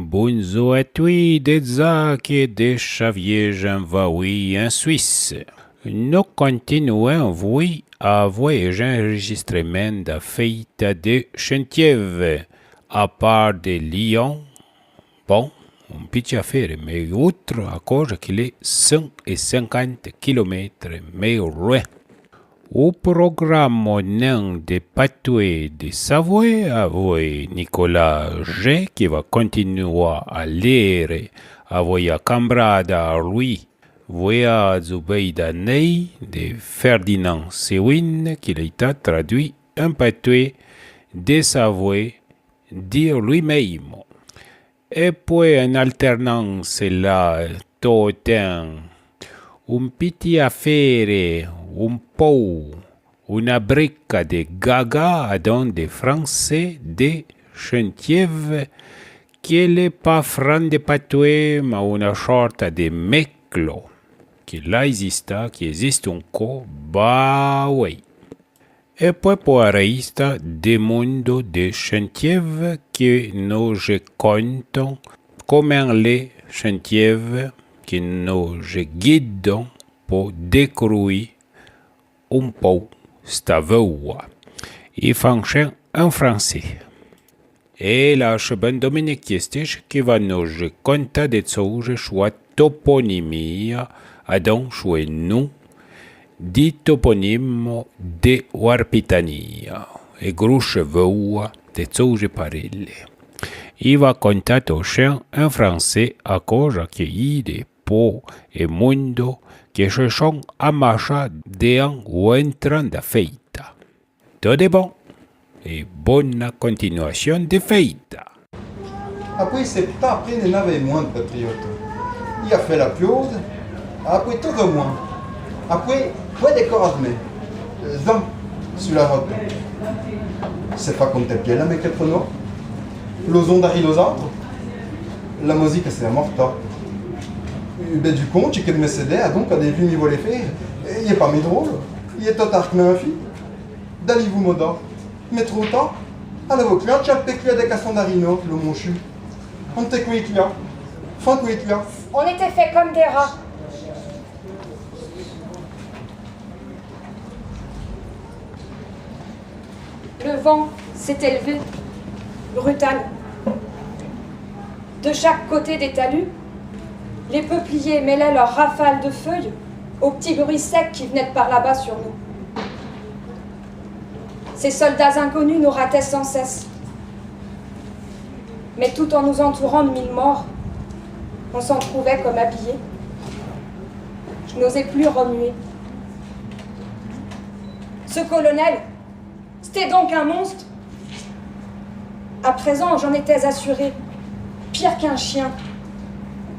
Bonzo à toi, des qui des Xavier Jean-Vaoui en Suisse. Nous continuons à voyager enregistrement de fête de Chantiève. À part de Lyon, bon, une petite affaire, mais autre à cause qu'il est 150 km mais loin. Au programme de Patoué de Savoie avec Nicolas G qui va continuer à lire avec camarade lui voyage Zubeida Ney de Ferdinand Sewin qui a été traduit en Patoué de Savoie de lui-même. Et puis en alternance là, tout un petit affaire, un pot, une brique de gaga dans des Français de Chantiève qui n'est pas franc de Patoué, mais une sorte de meclo qui là existe encore, bah oui. Et puis pour rester des mondes de Chantiève que nous comptons comment les Chantiève que nous guidons pour découvrir un peu cette voie. Il fonctionne en français. Et là, je suis Dominique Kiestich qui va nous conter des choses sur toponymie, donc sur nous, di toponyme de Warpitania et grosse voix de choses pareilles. Il va conter aussi en français à cause qu'il est pour et mundo que se sont amarchés d'un ou entrant de fête. Tout est bon et bonne continuation de fête. Après, c'est pas après, il n'avait moins de patriotes. Il a fait la piose, après tout le moins. Après, ouais, des corps armés. Zam, sur la route. C'est pas comme tel pied là, mais quelque non. L'ozon d'arrive aux autres. La musique, c'est morta. Ben, du con, j'ai que de me céder, donc, à des vues niveau les faire. Il est pas mis drôle. Il est total que ma fille. D'allez-vous, moda. Mais trop tard. À l'avocat, tu as péclé des cassons d'arino, le monchu. On t'est quoi, là. Fin quoi, là. On était fait comme des rats. Le vent s'est élevé, brutal. De chaque côté des talus, les peupliers mêlaient leurs rafales de feuilles aux petits bruits secs qui venaient de par là-bas sur nous. Ces soldats inconnus nous rataient sans cesse. Mais tout en nous entourant de mille morts, on s'en trouvait comme habillés. Je n'osais plus remuer. Ce colonel, c'était donc un monstre. À présent, j'en étais assurée. Pire qu'un chien.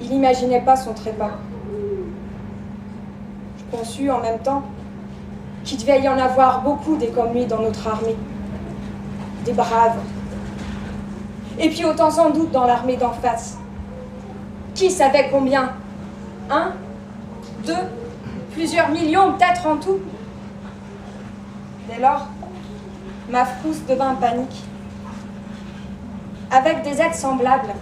Il n'imaginait pas son trépas. Je conçus en même temps qu'il devait y en avoir beaucoup des comme lui dans notre armée. Des braves. Et puis autant sans doute dans l'armée d'en face. Qui savait combien? 1, 2, plusieurs millions peut-être en tout. Dès lors, ma frousse devint panique. Avec des êtres semblables,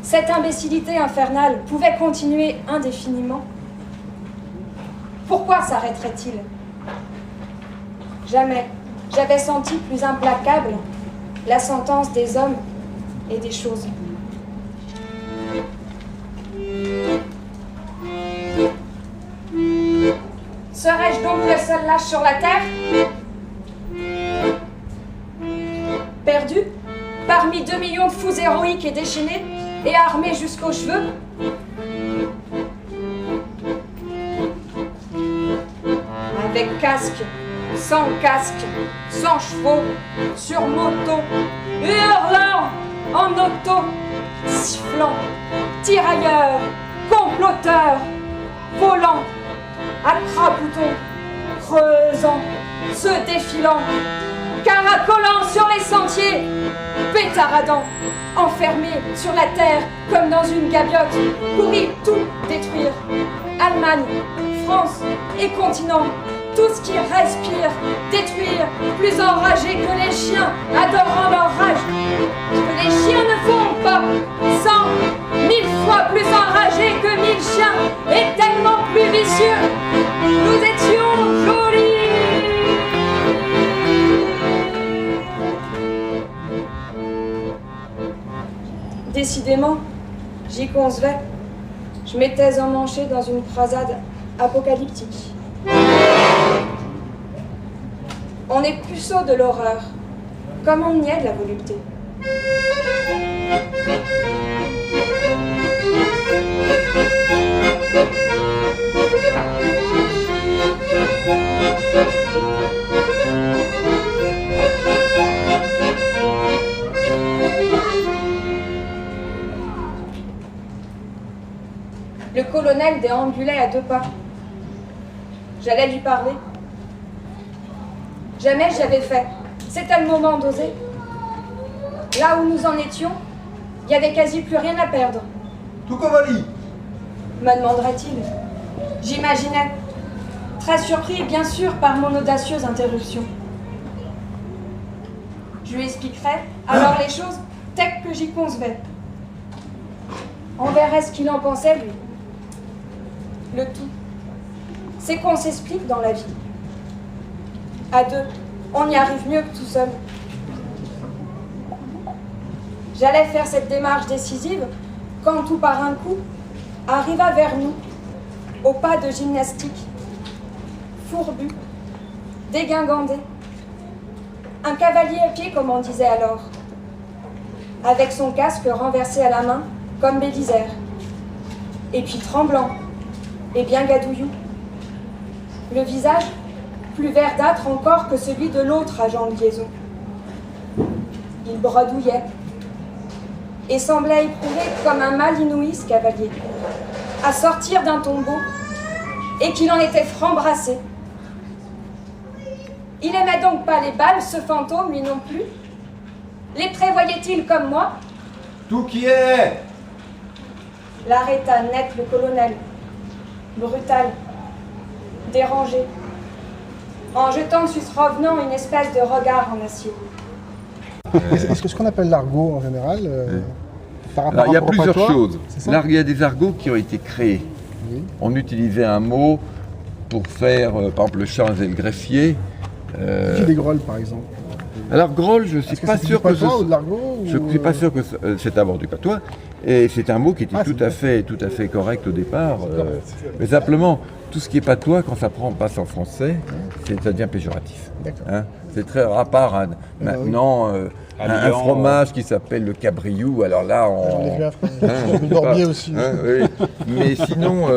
cette imbécilité infernale pouvait continuer indéfiniment. Pourquoi s'arrêterait-il? Jamais j'avais senti plus implacable la sentence des hommes et des choses. Serais-je donc le seul lâche sur la terre? Perdu, parmi 2 millions de fous héroïques et déchaînés, et armés jusqu'aux cheveux? Avec casque, sans chevaux, sur moto, hurlant en auto, sifflant, tirailleurs, comploteurs, volant, à craboutons, creusant, se défilant, caracolant sur les sentiers, pétaradant, enfermés sur la terre comme dans une gabiote, pour y tout détruire. Allemagne, France et continent, tout ce qui respire, détruire, plus enragés que les chiens, adorant leur rage. Ce que les chiens ne font pas, âgés que 1000 chiens et tellement plus vicieux. Nous étions jolis. Décidément, j'y concevais. Je m'étais emmanchée dans une croisade apocalyptique. On est puceau de l'horreur, comme on y est de la volupté. Le colonel déambulait à 2 pas. J'allais lui parler. Jamais j'avais fait. C'était le moment d'oser. Là où nous en étions, il n'y avait quasi plus rien à perdre. Tout cavali. Me demanderait-il. J'imaginais. Très surpris, bien sûr, par mon audacieuse interruption. Je lui expliquerai alors les choses telles que j'y concevais. On verrait ce qu'il en pensait, lui. Le tout, c'est qu'on s'explique dans la vie. À 2, on y arrive mieux que tout seul. J'allais faire cette démarche décisive quand tout par un coup arriva vers nous, au pas de gymnastique, fourbu, dégingandé, un cavalier à pied comme on disait alors, avec son casque renversé à la main comme Bélisaire, et puis tremblant et bien gadouillou, le visage plus verdâtre encore que celui de l'autre agent de liaison. Il bredouillait et semblait éprouver comme un mal inouï ce cavalier, à sortir d'un tombeau et qu'il en était franc-brassé. Il aimait donc pas les balles, ce fantôme, lui non plus. Les prévoyait-il comme moi? Tout qui est. L'arrêta net le colonel, brutal, dérangé, en jetant sur ce revenant une espèce de regard en acier. Est-ce que ce qu'on appelle l'argot en général, par rapport Alors, il y a au plusieurs patois, choses. c'est ça? Il y a des argots qui ont été créés. Oui. On utilisait un mot pour faire, par exemple, le chat et le greffier. Qui des grolles par exemple? Alors, groll, je ne suis Est-ce que pas c'est sûr du que patois ou de l'argot je ne suis pas sûr que c'est d'abord du patois. Et c'est un mot qui était Ah, tout à fait correct au départ. correct. Mais simplement, tout ce qui est patois, quand ça passe en français, ça devient péjoratif. D'accord. Hein, c'est très rare, à part maintenant un Lyon, fromage qui s'appelle le cabriou. Alors là, J'en ai vu un frère. Hein, J'ai vu le Borbier aussi. Hein, oui. Mais sinon,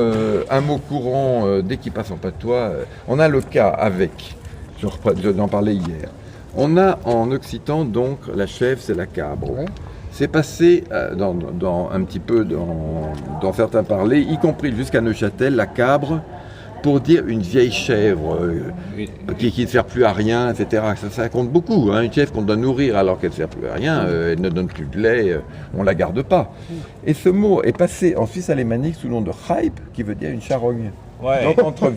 un mot courant, dès qu'il passe en patois, on a le cas avec, j'en parlais hier, on a en occitan donc la chèvre, c'est la cabre. Ouais. C'est passé un petit peu dans certains parlers, y compris jusqu'à Neuchâtel, la cabre, pour dire une vieille chèvre qui ne sert plus à rien, etc. Ça compte beaucoup. Hein. Une chèvre qu'on doit nourrir alors qu'elle ne sert plus à rien, elle ne donne plus de lait, on ne la garde pas. Et ce mot est passé en suisse alémanique sous le nom de Chaib, qui veut dire une charogne. Ouais. Donc entre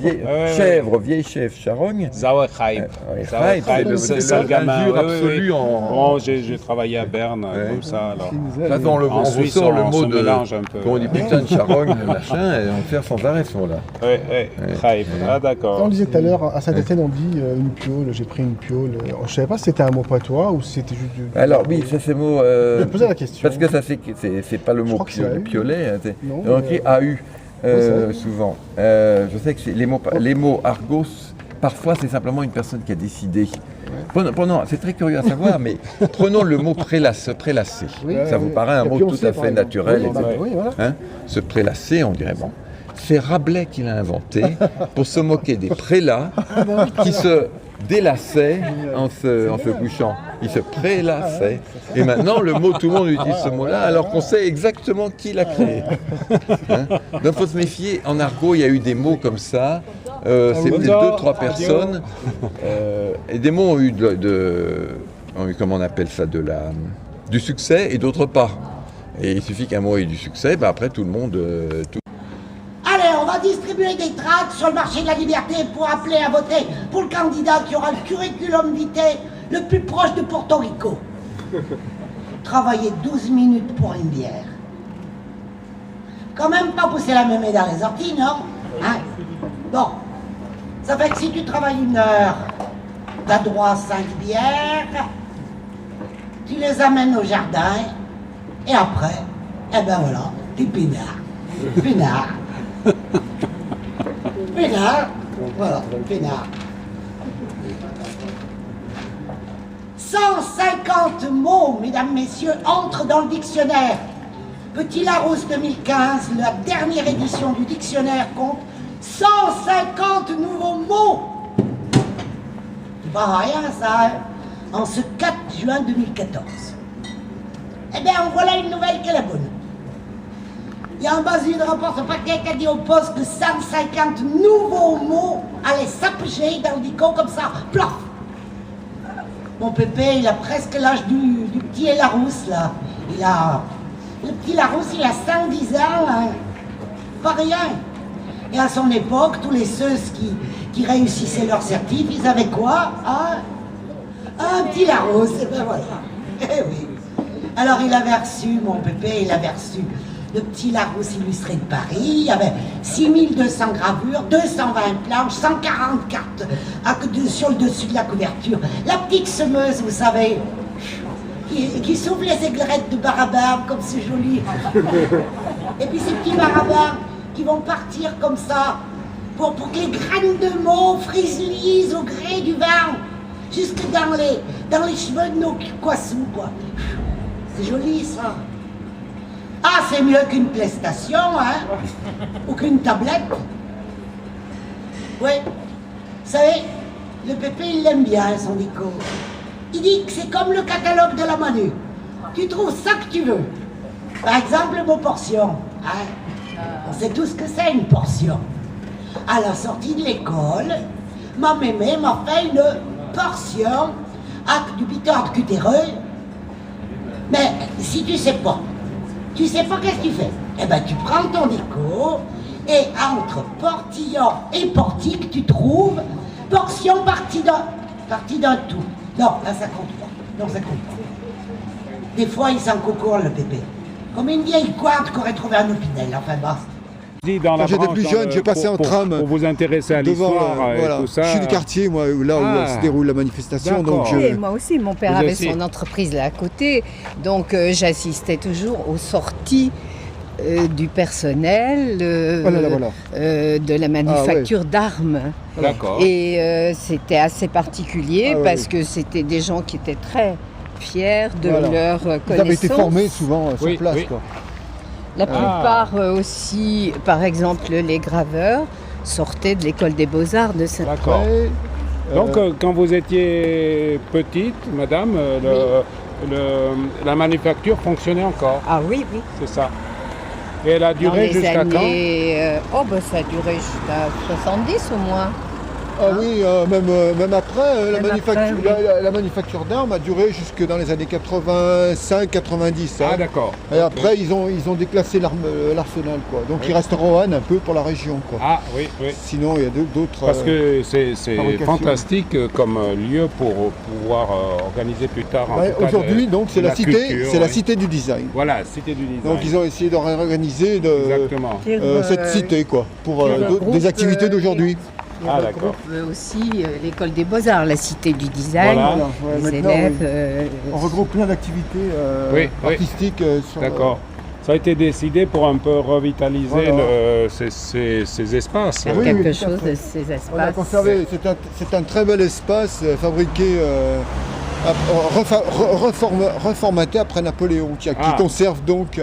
chèvre, vieille chèvre, charogne. Sauerkraib. Chaib, c'est l'injure absolue en... Bon, j'ai travaillé à De comme ça. Alors. Ça, on Suisse, ressort le on mot se de... mélange un peu. Quand on dit putain de charogne, machin, et on fait sans arrêt ce mot-là. Oui, Kraib. Ah, d'accord. On disait tout à l'heure, à Saint-Étienne, on dit une piole, j'ai pris une piole. Je ne savais pas si c'était un mot patois ou si c'était juste du... Alors oui, ça c'est mot... Je vais poser la question. Parce que ça c'est pas le mot crois que c'est piolet, hein, Non, on écrit AU ça. souvent. Je sais que les mots argos, parfois c'est simplement une personne qui a décidé. C'est très curieux à savoir, mais prenons le mot prélasser. Oui, Ça vous paraît un Et mot puis on tout sait, à par fait exemple. naturel. Oui, etc. oui, voilà. Hein, se prélasser, on dirait bon. C'est Rabelais qui l'a inventé pour se moquer des prélats qui se délassaient en se couchant. Ils se prélassaient. Et maintenant, le mot, tout le monde utilise ce mot-là, alors qu'on sait exactement qui l'a créé. Hein, donc, il faut se méfier. En argot, il y a eu des mots comme ça. C'est peut-être 2-3 personnes. Et des mots ont eu comment on appelle ça, du succès et d'autres pas. Et il suffit qu'un mot ait du succès, après tout le monde... Allez, on va distribuer des tracts sur le marché de la liberté pour appeler à voter pour le candidat qui aura le curriculum vitae le plus proche de Porto Rico. Travailler 12 minutes pour une bière. Quand même pas pousser la mémé dans les orties, non? Hein? Bon, ça fait que si tu travailles 1 heure, t'as droit à 5 bières, tu les amènes au jardin, et après, eh ben voilà, tu pinard. Pinard. Pinard. Voilà, pinard. 150 mots, mesdames, messieurs, entrent dans le dictionnaire. Petit Larousse 2015, la dernière édition du dictionnaire compte 150 nouveaux mots. C'est pas rien, ça, hein, en ce 4 juin 2014. Eh bien, en voilà une nouvelle qui est la bonne. Il y a un Basile de rapport ce paquet qui a dit au poste que 150 nouveaux mots allaient s'appuyer dans le dico comme ça. Plof. Mon pépé, il a presque l'âge du petit Larousse, là. Le petit Larousse, il a 110 ans, hein. Pas rien. Et à son époque, tous les ceux qui réussissaient leur certif, ils avaient quoi, hein? Un petit Larousse, et ben voilà. Eh oui. Alors il avait reçu, mon pépé, il avait reçu le petit Larousse illustré de Paris. Il y avait 6200 gravures, 220 planches, 140 cartes sur le dessus de la couverture. La petite semeuse, vous savez, qui souffle les aiglerettes de Barabar, comme c'est joli. Et puis ces petits Barabars qui vont partir comme ça, pour que les graines de mots frisent au gré du vent, jusque dans les cheveux de nos coissous, quoi. C'est joli, ça. Ah, c'est mieux qu'une PlayStation, hein, ou qu'une tablette. Oui, vous savez, le pépé, il l'aime bien, son dico. Il dit que c'est comme le catalogue de la Manu. Tu trouves ça que tu veux. Par exemple, le mot portion. Hein. On sait tous ce que c'est, une portion. À la sortie de l'école, ma mémé m'a fait une portion avec du bitard cutéreux. Mais si tu sais pas qu'est-ce que tu fais? Eh ben, tu prends ton dico et entre portillon et portique, tu trouves portion partie d'un tout. Non, là, ça compte pas. Non, ça compte pas. Des fois, il s'en concourt, le bébé. Comme une vieille couarte qu'aurait trouvé un opinel, enfin, basta. Quand j'étais plus jeune, j'ai passé en tram pour vous intéresser à l'histoire voilà. et tout ça. Je suis du quartier, moi, là où se déroule la manifestation. Donc Oui, moi aussi, mon père Vous avait aussi. son entreprise là à côté, donc j'assistais toujours aux sorties du personnel de la manufacture d'armes. D'accord. Et c'était assez particulier parce que c'était des gens qui étaient très fiers de leur connaissance. Ils avaient été formés souvent sur place. Oui. Quoi. La plupart aussi, par exemple, les graveurs sortaient de l'école des beaux-arts de Saint-Denis. D'accord. Donc, quand vous étiez petite, madame, la manufacture fonctionnait encore. Ah oui, oui. C'est ça. Et elle a duré jusqu'à quand? Ça a duré jusqu'à 70 au moins. Ah oui, même après, la Même manufacture, après, oui. la manufacture d'armes a duré jusque dans les années 85-90. Ah d'accord. Et après, ils ont déclassé l'arsenal, quoi. Donc il reste Roanne un peu pour la région, quoi. Ah oui, oui. Sinon, il y a d'autres. Parce que c'est fabrications. fantastique comme lieu pour pouvoir organiser plus tard. en tout cas, Aujourd'hui, donc, c'est la cité, culture, c'est la oui. cité du design. Voilà, cité du design. Donc ils ont essayé de réorganiser Exactement. cette cité, quoi, pour des activités d'aujourd'hui. Ah d'accord. Aussi l'école des beaux-arts, la cité du design, Voilà. Ouais, les maintenant, élèves. On regroupe plein d'activités Oui. artistiques sur. D'accord. Ça a été décidé pour un peu revitaliser Voilà. ces espaces. Faire Oui, quelque tout à chose fait. de ces espaces. On a conservé, c'est un très bel espace fabriqué, reformaté après Napoléon, qui conserve donc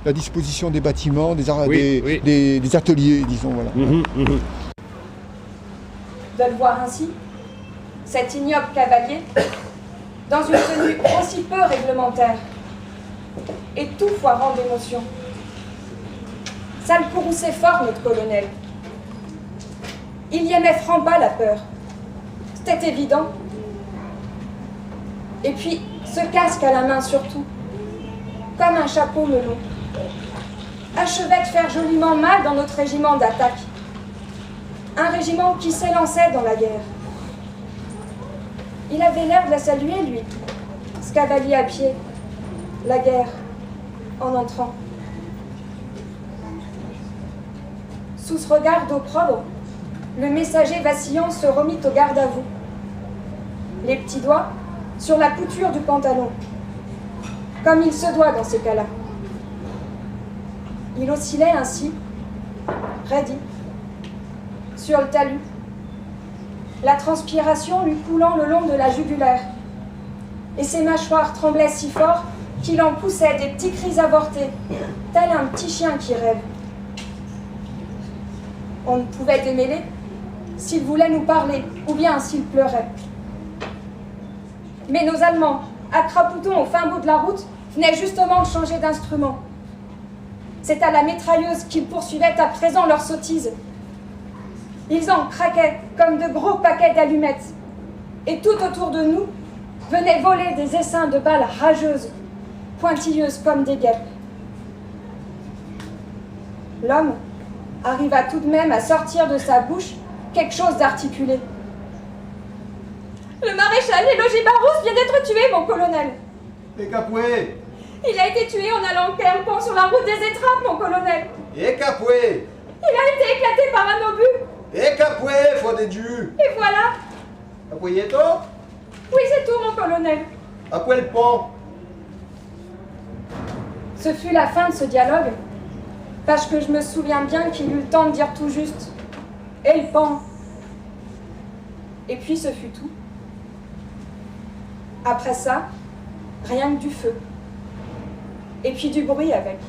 la disposition des bâtiments, des ateliers, disons. Voilà. De le voir ainsi, cet ignoble cavalier, dans une tenue aussi peu réglementaire, et tout foirant d'émotion. Ça le courrouçait fort, notre colonel. Il y aimait franc bas la peur. C'était évident. Et puis, ce casque à la main surtout, comme un chapeau melon, achevait de faire joliment mal dans notre régiment d'attaque. Un régiment qui s'élançait dans la guerre. Il avait l'air de la saluer, lui, ce cavalier à pied, la guerre, en entrant. Sous ce regard d'opprobre, le messager vacillant se remit au garde à vous. Les petits doigts sur la couture du pantalon, comme il se doit dans ces cas-là. Il oscillait ainsi, raidi, sur le talus, la transpiration lui coulant le long de la jugulaire, et ses mâchoires tremblaient si fort qu'il en poussait des petits cris avortés, tel un petit chien qui rêve. On ne pouvait démêler s'il voulait nous parler ou bien s'il pleurait. Mais nos Allemands, à crapoutons au fin bout de la route, venaient justement de changer d'instrument. C'est à la mitrailleuse qu'ils poursuivaient à présent leur sottise. Ils en craquaient comme de gros paquets d'allumettes. Et tout autour de nous venaient voler des essaims de balles rageuses, pointilleuses comme des guêpes. L'homme arriva tout de même à sortir de sa bouche quelque chose d'articulé. Le maréchal et logis Barousse vient d'être tué, mon colonel. Et Capoué? Il a été tué en allant campant sur la route des étrapes, mon colonel. Et Capoué? Il a été éclaté par un obus. Et Capoué, foi des dieux? Et voilà. Capoué est tout? Oui, c'est tout, mon colonel. Après le pont? Ce fut la fin de ce dialogue, parce que je me souviens bien qu'il eut le temps de dire tout juste. Et le pan. Et puis ce fut tout. Après ça, rien que du feu. Et puis du bruit avec.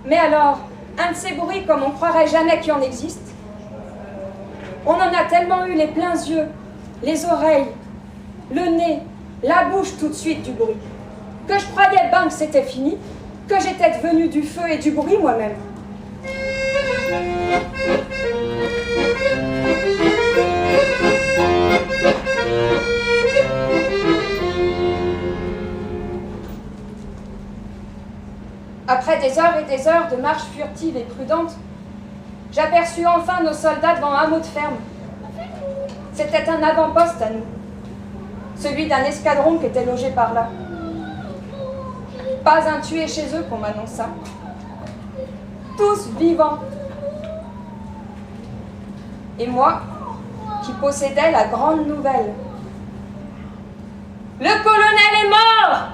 Mais alors, un de ces bruits comme on croirait jamais qu'il en existe. On en a tellement eu les pleins yeux, les oreilles, le nez, la bouche tout de suite du bruit, que je croyais ben que c'était fini, que j'étais devenue du feu et du bruit moi-même. Après des heures et des heures de marche furtive et prudente, j'aperçus enfin nos soldats devant un hameau de ferme. C'était un avant-poste à nous, celui d'un escadron qui était logé par là. Pas un tué chez eux qu'on m'annonça. Tous vivants. Et moi, qui possédais la grande nouvelle. Le colonel est mort!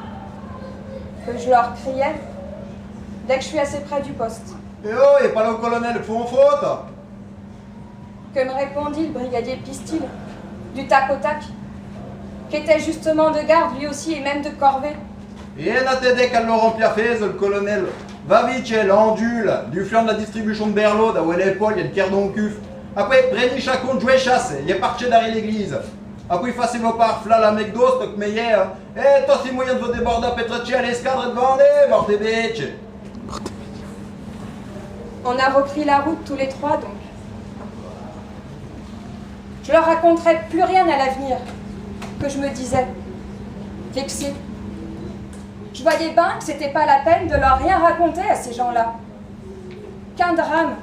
Que je leur criais dès que je suis assez près du poste. Eh oh, et pas là au colonel, faut en faute! Que me répondit le brigadier Pistil, du tac au tac, qui était justement de garde lui aussi et même de corvée. Et n'a t'aidé qu'à Laurent Piafez, le colonel. Va vite, l'endule, du flanc de la distribution de Berlot, d'où elle est Paul, il y a le cardon au cuf. Après, Brény Chacon de jouer chasse, il est parti d'arriver l'église. Après, facile vos par fla la mec d'os, donc meilleur. Hein. Eh, toi, si moyen de vous déborder à Petracci à l'escadre de Vendée, mort des bitches. On a repris la route tous les trois, donc. Je leur raconterai plus rien à l'avenir, que je me disais, vexée. Je voyais bien que c'était pas la peine de leur rien raconter à ces gens-là. Qu'un drame,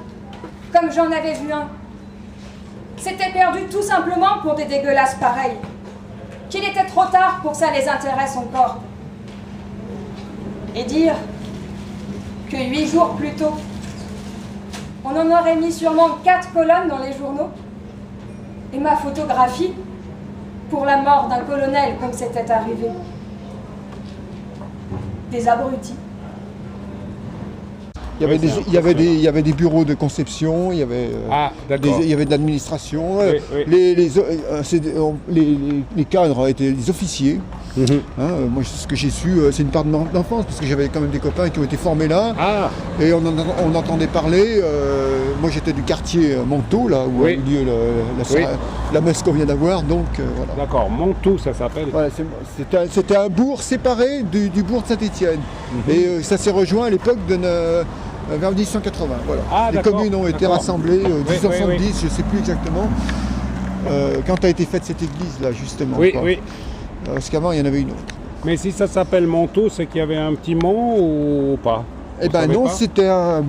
comme j'en avais vu un, s'était perdu tout simplement pour des dégueulasses pareilles. Qu'il était trop tard pour que ça les intéresse encore. Et dire que 8 jours plus tôt, on en aurait mis sûrement 4 colonnes dans les journaux. Et ma photographie pour la mort d'un colonel comme c'était arrivé. Des abrutis. Il y avait des bureaux de conception, il y avait, il y avait de l'administration. Oui, oui. Les cadres étaient des officiers. Moi, ce que j'ai su, c'est une part de mon enfance, parce que j'avais quand même des copains qui ont été formés là. Et on entendait parler. Moi, j'étais du quartier Montaut, là, où a eu lieu la messe qu'on vient d'avoir. Donc, voilà. D'accord, Montaut, ça s'appelle. Voilà, c'était un bourg séparé du bourg de Saint-Étienne. Et ça s'est rejoint à l'époque vers 1880. Voilà. Les communes ont été rassemblées en 1870, je ne sais plus exactement, quand a été faite cette église-là, justement. Oui, oui. Parce qu'avant, il y en avait une autre. Mais si ça s'appelle Montaut, c'est qu'il y avait un petit mont ou pas? Eh bien non, c'était un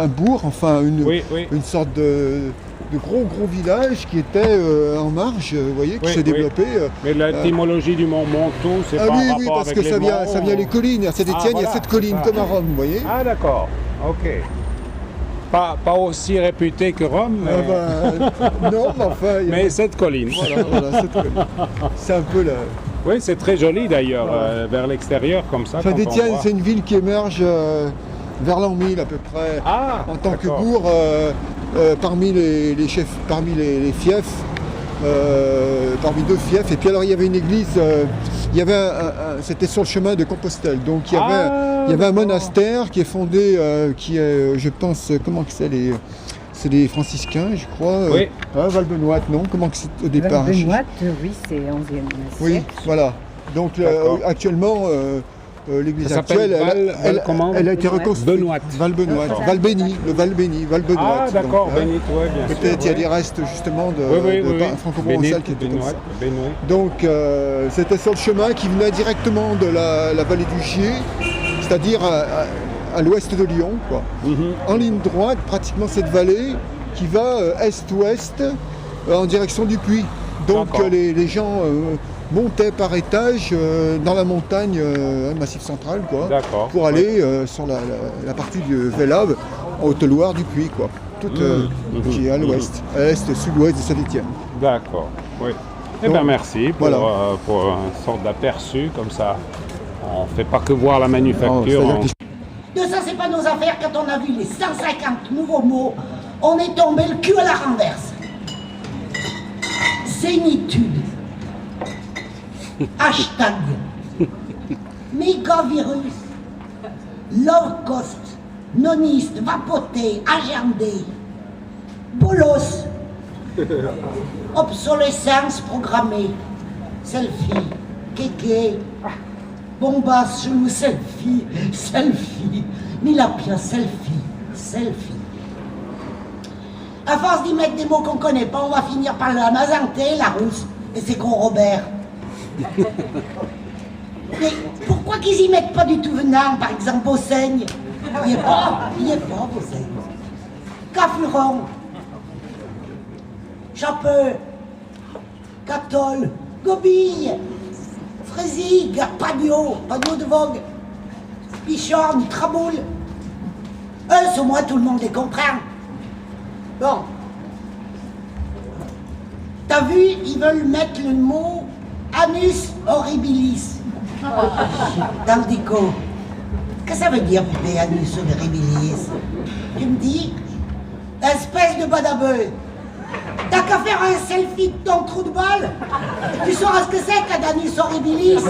bourg, enfin une sorte de gros village qui était en marge, vous voyez, qui s'est développé. Mais l'étymologie du mont Montaut, c'est pas en rapport oui, parce avec que les ça monts, vient les collines. À Saint-Étienne, il y a 7 collines, comme à Rome, vous voyez. Ah d'accord, ok. Pas aussi réputé que Rome, mais... non, mais enfin... Mais cette colline. Voilà, cette colline. C'est un peu la... Oui, c'est très joli d'ailleurs, vers l'extérieur comme ça. Saint-Étienne, c'est une ville qui émerge vers l'an 1000 à peu près, en tant que bourg, parmi les chefs, parmi les fiefs, parmi 2 fiefs. Et puis alors il y avait une église, c'était sur le chemin de Compostelle, donc il y avait un monastère qui est fondé, qui est, je pense, comment que c'est les franciscains, je crois. Oui. Val-Benoît, non? Comment que c'est au départ? Val-Benoît, oui, c'est 11e siècle. Oui, voilà. Donc actuellement, l'église actuelle, elle a été reconstruite. Val-Benoît. Val-Béni, le Val-Béni, Val-Benoît. Ah d'accord, Béni, oui, bien sûr. Peut-être il y a des restes justement de franco-provençal qui étaient comme ça. Donc c'était sur le chemin qui venait directement de la vallée du Gier, c'est-à-dire à l'ouest de Lyon, quoi. En ligne droite, pratiquement cette vallée qui va est-ouest en direction du Puy. Donc les gens montaient par étage dans la montagne, Massif central, quoi, pour aller sur la partie du Vélave, en Haute-Loire du Puy, quoi. Qui est à l'ouest, à l'est, sud-ouest de Saint-Étienne. D'accord, oui. Eh bien merci pour une sorte d'aperçu comme ça. On ne fait pas que voir la manufacture. De ça, c'est pas nos affaires. Quand on a vu les 150 nouveaux mots, on est tombé le cul à la renverse. Zénitude. Hashtag. Mégavirus. Low cost. Noniste. Vapoté. Agendé. Bolos. Obsolescence programmée. Selfie. Kéké. Bombasse, chelou, selfie, Milapia, selfie. À force d'y mettre des mots qu'on connaît pas, on va finir par la Mazanté, la Rousse et ses gros Robert. Mais pourquoi qu'ils y mettent pas du tout venant, par exemple Beauseigne? Il y est pas, Beauseigne. Cafuron, Chapeux, Catole, Gobille, Frézig, Pagnot de Vogue, Pichorne, Traboule. Au moins tout le monde les comprend. Bon. T'as vu, ils veulent mettre le mot anus horribilis dans le déco. Qu'est-ce que ça veut dire, bébé, anus horribilis? Tu me dis, espèce de badabeu. T'as qu'à faire un selfie de ton trou de balle. Tu sauras ce que c'est qu'un anus horribilis.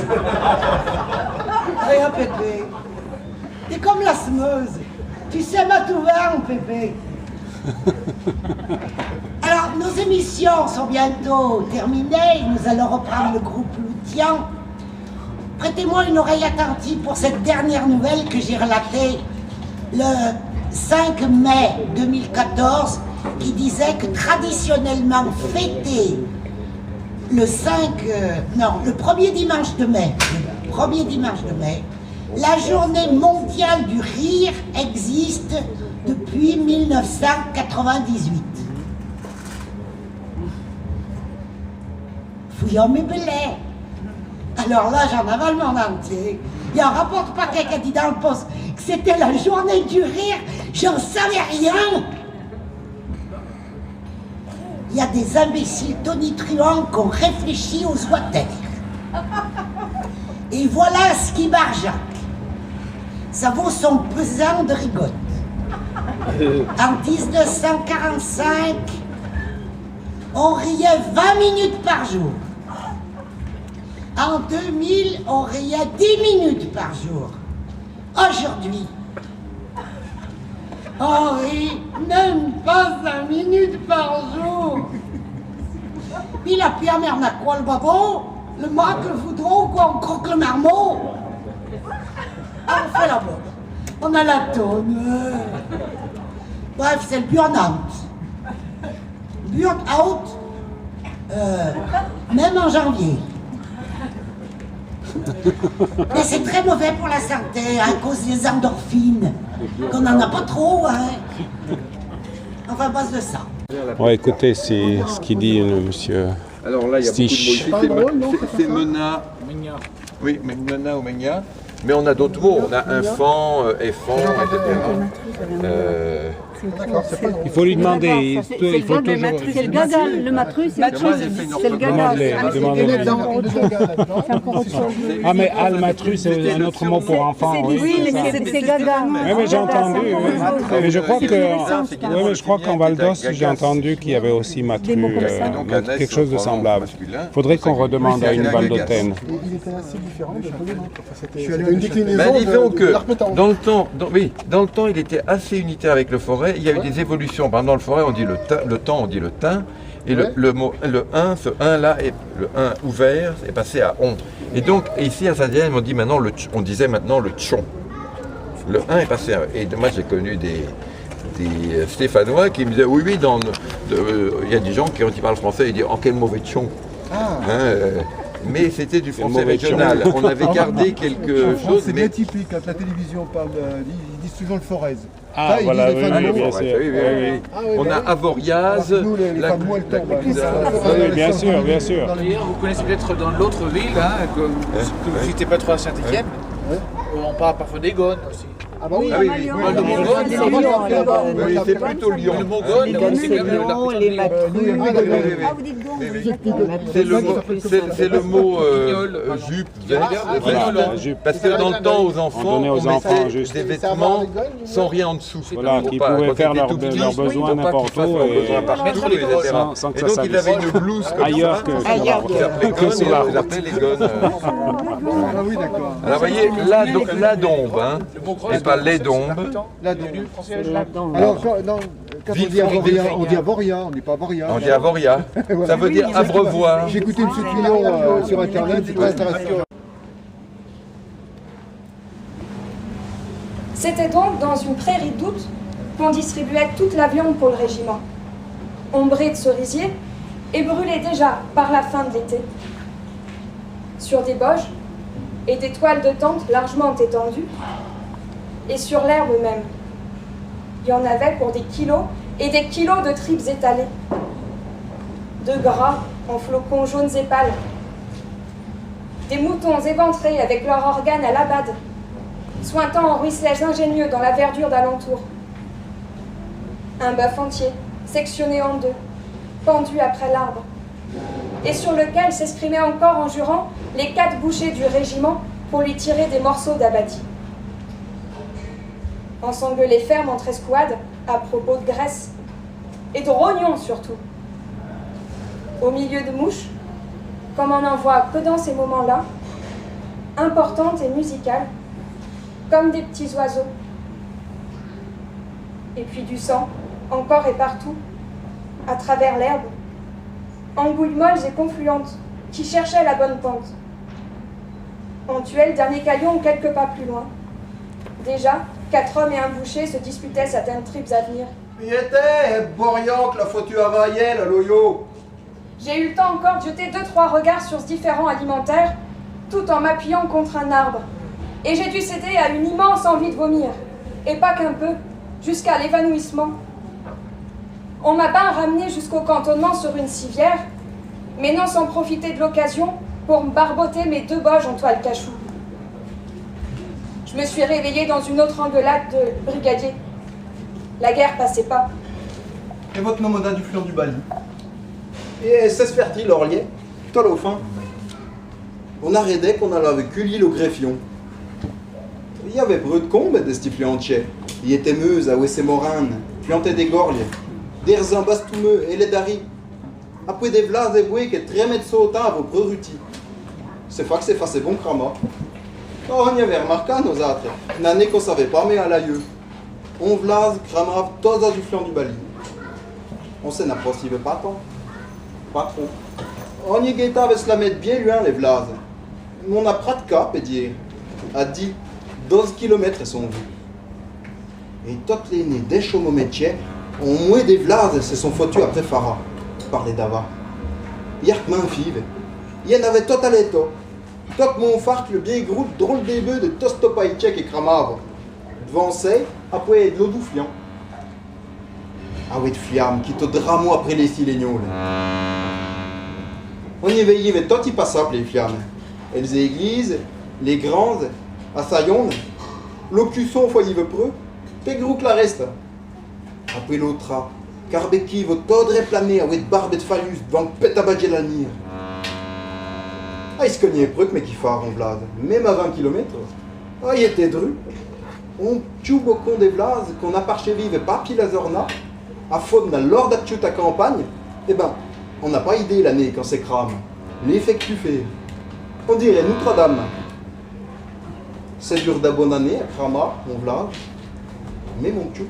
Rien, Pépé. T'es comme la semeuse. Tu sais à tout va, mon Pépé. Alors, nos émissions sont bientôt terminées. Nous allons reprendre le groupe Loutian. Prêtez-moi une oreille attentive pour cette dernière nouvelle que j'ai relatée le 5 mai 2014, qui disait que traditionnellement fêté le 1er dimanche de mai, la journée mondiale du rire existe depuis 1998. Fouillant mes belets. Alors là, j'en avale mon entier. Il y a un rapport de paquet qui a dit dans le poste que c'était la journée du rire. J'en savais rien. Il y a des imbéciles tonitruants qui ont réfléchi aux ouatères. Et voilà ce qui barjac. Ça vaut son pesant de rigotte. En 1945, on riait 20 minutes par jour. En 2000, on riait 10 minutes par jour. Aujourd'hui, on rit même pas 5 minutes par jour. Puis la pierre mère n'a quoi le babo, le mac, le foudron, quoi, on croque le marmot. On fait la botte. On a la tonne. Bref, c'est le burn-out. Burn-out, même en janvier. Mais c'est très mauvais pour la santé, à cause des endorphines, qu'on n'en a pas trop, hein. Enfin, base de ça. On va écouter c'est ce qu'il dit monsieur. Alors là, il y a Stich. beaucoup de mots ici. C'est Mena. Oui, Mena ou Menia. Mais on a d'autres mots. On a infant, effant, etc. Il faut lui demander. Il faut toujours... C'est le gaga, le matru, c'est le gaga. Ah, mais al-matru, c'est un autre mot pour enfant. Oui, mais c'est gaga. Oui, mais j'ai entendu. Mais je crois que... Oui, mais je crois qu'en Val d'Os, j'ai entendu qu'il y avait aussi matru, quelque chose de semblable. Il faudrait qu'on redemande à une Valdôtaine. Il était assez différent de une déclinaison disons que dans le temps, il était assez unitaire avec le forêt. Il y a eu des évolutions. Par exemple, dans le forêt, on dit le temps, on dit le teint. Et le mot, le 1, ce 1-là, le 1 ouvert, est passé à on. Et donc, ici à Saint-Diane, on disait maintenant le tchon. Le 1 est passé à... Et moi, j'ai connu des Stéphanois qui me disaient, oui, il y a des gens qui, quand ils parlent français, ils disent, oh, quel mauvais tchon. Mais c'était du français régional. On avait gardé quelque chose. C'est bien typique, quand la télévision parle, ils disent toujours le Forez. Ah, voilà, oui, bien sûr. On a Avoriaz, bien sûr, bien sûr. D'ailleurs, vous connaissez peut-être dans l'autre ville, que vous n'étiez pas trop à Saint-Étienne, on parle parfois des Gones aussi. Ah bah oui, le Mogone, c'est plutôt Lyon. Le Mogone, c'est Lyon, les c'est le mot jupe, veste, parce que dans le temps, aux enfants, on mettait des vêtements sans rien en dessous. Voilà, qui pouvaient faire leurs besoins n'importe où, et donc ils avaient une blouse ailleurs que sur la route. Ils appelaient les gones. Alors vous voyez, la dombe, et pas les dombes. Alors, quand on dit Avoria, on dit Avoria, on ne dit pas Avoria. On dit Avoria. Ça veut dire abreuvoir. J'ai écouté M. Crillon sur Internet, c'est très intéressant. C'était donc dans une prairie d'août qu'on distribuait toute la viande pour le régiment. Ombrée de cerisiers et brûlée déjà par la fin de l'été. Sur des boges et des toiles de tente largement étendues, et sur l'herbe même. Il y en avait pour des kilos et des kilos de tripes étalées, de gras en flocons jaunes et pâles, des moutons éventrés avec leurs organes à l'abad, sointant en ruisselets ingénieux dans la verdure d'alentour, un bœuf entier, sectionné en deux, pendu après l'arbre, et sur lequel s'exprimaient encore en jurant les 4 bouchers du régiment pour lui tirer des morceaux d'abattis. Ensangueulés fermes entre escouades à propos de graisse et de rognons surtout. Au milieu de mouches, comme on n'en voit que dans ces moments-là, importantes et musicales, comme des petits oiseaux. Et puis du sang, encore et partout, à travers l'herbe, embouilles molles et confluentes, qui cherchaient la bonne pente. On tuait le dernier caillon quelques pas plus loin. Déjà, 4 hommes et un boucher se disputaient certaines tripes à venir. Il était Borian que la fautue availlait, la loyo. J'ai eu le temps encore de jeter 2-3 regards sur ce différent alimentaire, tout en m'appuyant contre un arbre. Et j'ai dû céder à une immense envie de vomir. Et pas qu'un peu, jusqu'à l'évanouissement. On m'a bien ramené jusqu'au cantonnement sur une civière, mais non sans profiter de l'occasion pour me barboter mes 2 boges en toile cachou. Je me suis réveillée dans une autre engueulade de brigadier. La guerre passait pas. Et votre nomoda du flanc du Bali. Et c'est fertile, Orlier. Toi là au fin. On arrêtait qu'on allait avec l'île au greffion. Il y avait breu de combe des stiflés entiers. Il était meuse à Wessé Morane, plantait des gorles, des raisins bastoumeux et les dari. Après des vlas des bouées qui très mètres sautant à vos prerutis. C'est pas que c'est facile bon crama. Oh, on y avait remarqué nos autres. Une année qu'on savait pas, mais à l'aïeux. On vlase, cramave, tous à du flanc du Bali. On s'en approchait pas tant. Pas trop. On y guetta avec la mettre bien loin, les vlases. On a pris de cap et dire, à 10, 12 km sont vus. Et toutes les nez des chaumeaux métiers, ont moué des vlases se sont foutus après Farah, parlait d'Ava. Hier que main five, il y en avait tout à l'état. Tout mon farc le bien gros drôle des bœufs de tostopaïtchek et cramave. Devant c'est, après de l'eau doufliant. Ah oui, de flamme, qui te dramo après les silégnons. On y veillait, mais tout y passable les flammes. Et les églises, les grandes, à Sayonne, l'ocusson foyer preux, t'es gros que la reste. Après l'autre, Carbeki, votre tordre plané, avec barbe de phallus, devant pétabadje l'almire. Ah, il se cognait preuc, mais qui phare en vlade, même à 20 km. Ah, il était dru. On tchoub au con des vlases, qu'on a parché vive et pas pile à zorna, à faune dans l'ordre d'atchout à campagne, eh ben, on n'a pas idée l'année quand c'est crame. L'effet que tu fais. On dirait Notre-Dame. C'est dur d'abonner à Krama, mon vlad, mais mon tchou.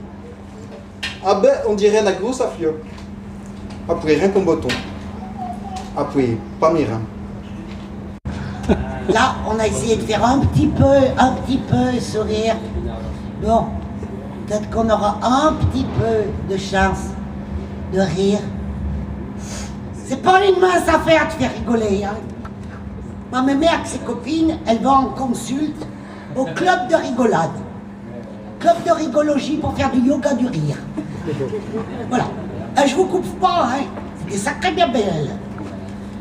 Ah ben, on dirait un grosse affio. Après, rien qu'un bâton. Après, pas mirin. Là, on a essayé de faire un petit peu sourire. Bon, peut-être qu'on aura un petit peu de chance de rire. C'est pas une mince affaire de faire rigoler, hein. Ma mère avec ses copines, elle va en consulte au club de rigolade. Club de rigologie pour faire du yoga du rire. Voilà. Je vous coupe pas, hein. C'est des sacrées bien belles.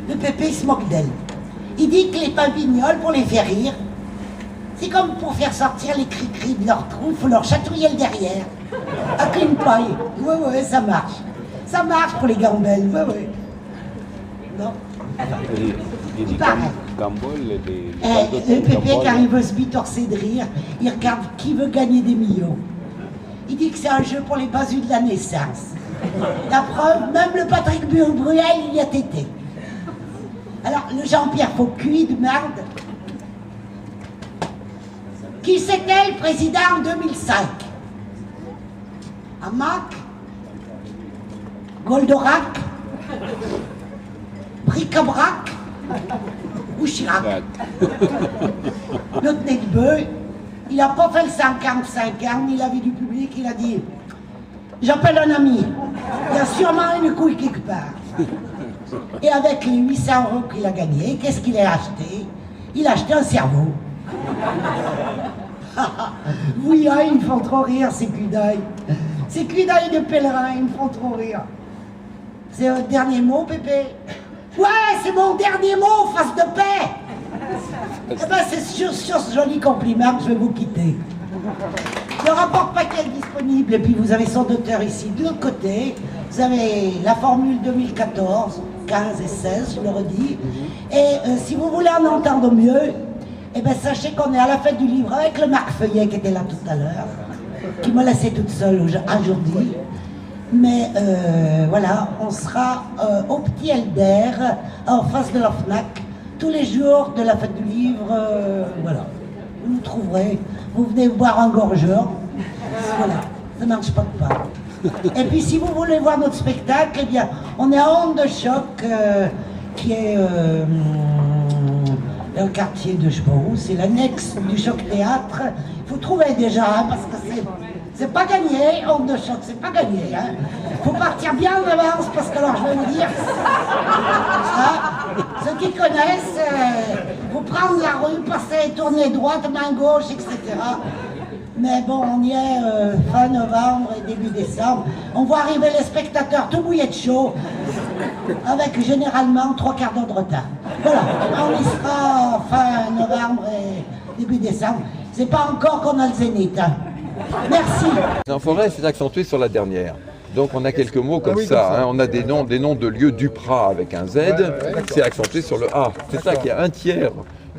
Le pépé, il se moque d'elle. Il dit que les pavignoles, pour les faire rire, c'est comme pour faire sortir les cris-cris de leur trou, il faut leur chatouiller le derrière. Avec une paille. Ouais, ça marche. Ça marche pour les gambelles, ouais. Non. Il dit Gambol, le pépé qui arrive à se bitorcer de rire, il regarde qui veut gagner des millions. Il dit que c'est un jeu pour les basus de la naissance. La preuve, même le Patrick Bruel, il y a tété. Alors, le Jean-Pierre Faucuit de merde, qui c'était le président en 2005? Hamac, Goldorak, Bric-à-Brac ou Chirac? Notre nez de bœuf, il n'a pas fait le 55 ans, ni la vie du public, il a dit « J'appelle un ami, il y a sûrement une couille quelque part. » Et avec les 800 € qu'il a gagnés, qu'est-ce qu'il a acheté? Il a acheté un cerveau. Oui, hein, ils me font trop rire, ces culs d'œil. Ces culs d'œil de pèlerin, ils me font trop rire. C'est votre dernier mot, Pépé? Ouais, c'est mon dernier mot, face de paix. Eh ben, c'est sur ce joli compliment que je vais vous quitter. Le rapport paquet est disponible, et puis vous avez son auteur ici. De l'autre côté, vous avez la formule 2014, 15 et 16, je le redis. Et si vous voulez en entendre mieux, eh ben, sachez qu'on est à la fête du livre avec le Marc Feuillet qui était là tout à l'heure, qui m'a laissé toute seule aujourd'hui. Mais voilà, on sera au Petit Helder, en face de la FNAC, tous les jours de la fête du livre. Voilà, vous nous trouverez, vous venez boire un gorgeur. Voilà, ça ne marche pas de pas. Et puis si vous voulez voir notre spectacle, eh bien, on est à Onde de Choc, qui est dans le quartier de je sais pas où, c'est l'annexe du Choc Théâtre. Il faut trouver déjà, hein, parce que c'est pas gagné, Onde de Choc, c'est pas gagné. Hein. Faut partir bien en avance, parce que alors je vais vous dire, ceux qui connaissent, faut prendre la rue, passer, tourner droite, main gauche, etc. Mais bon, on y est fin novembre et début décembre. On voit arriver les spectateurs tout mouillés de chaud, avec généralement 3 quarts d'heure de retard. Voilà, on y sera fin novembre et début décembre. C'est pas encore qu'on a le zénith. Hein. Merci. En forêt, c'est accentué sur la dernière. Donc on a quelques mots comme ça. Hein. On a des noms de lieux Duprat avec un Z. C'est accentué sur le A. C'est ça qu'il y a un tiers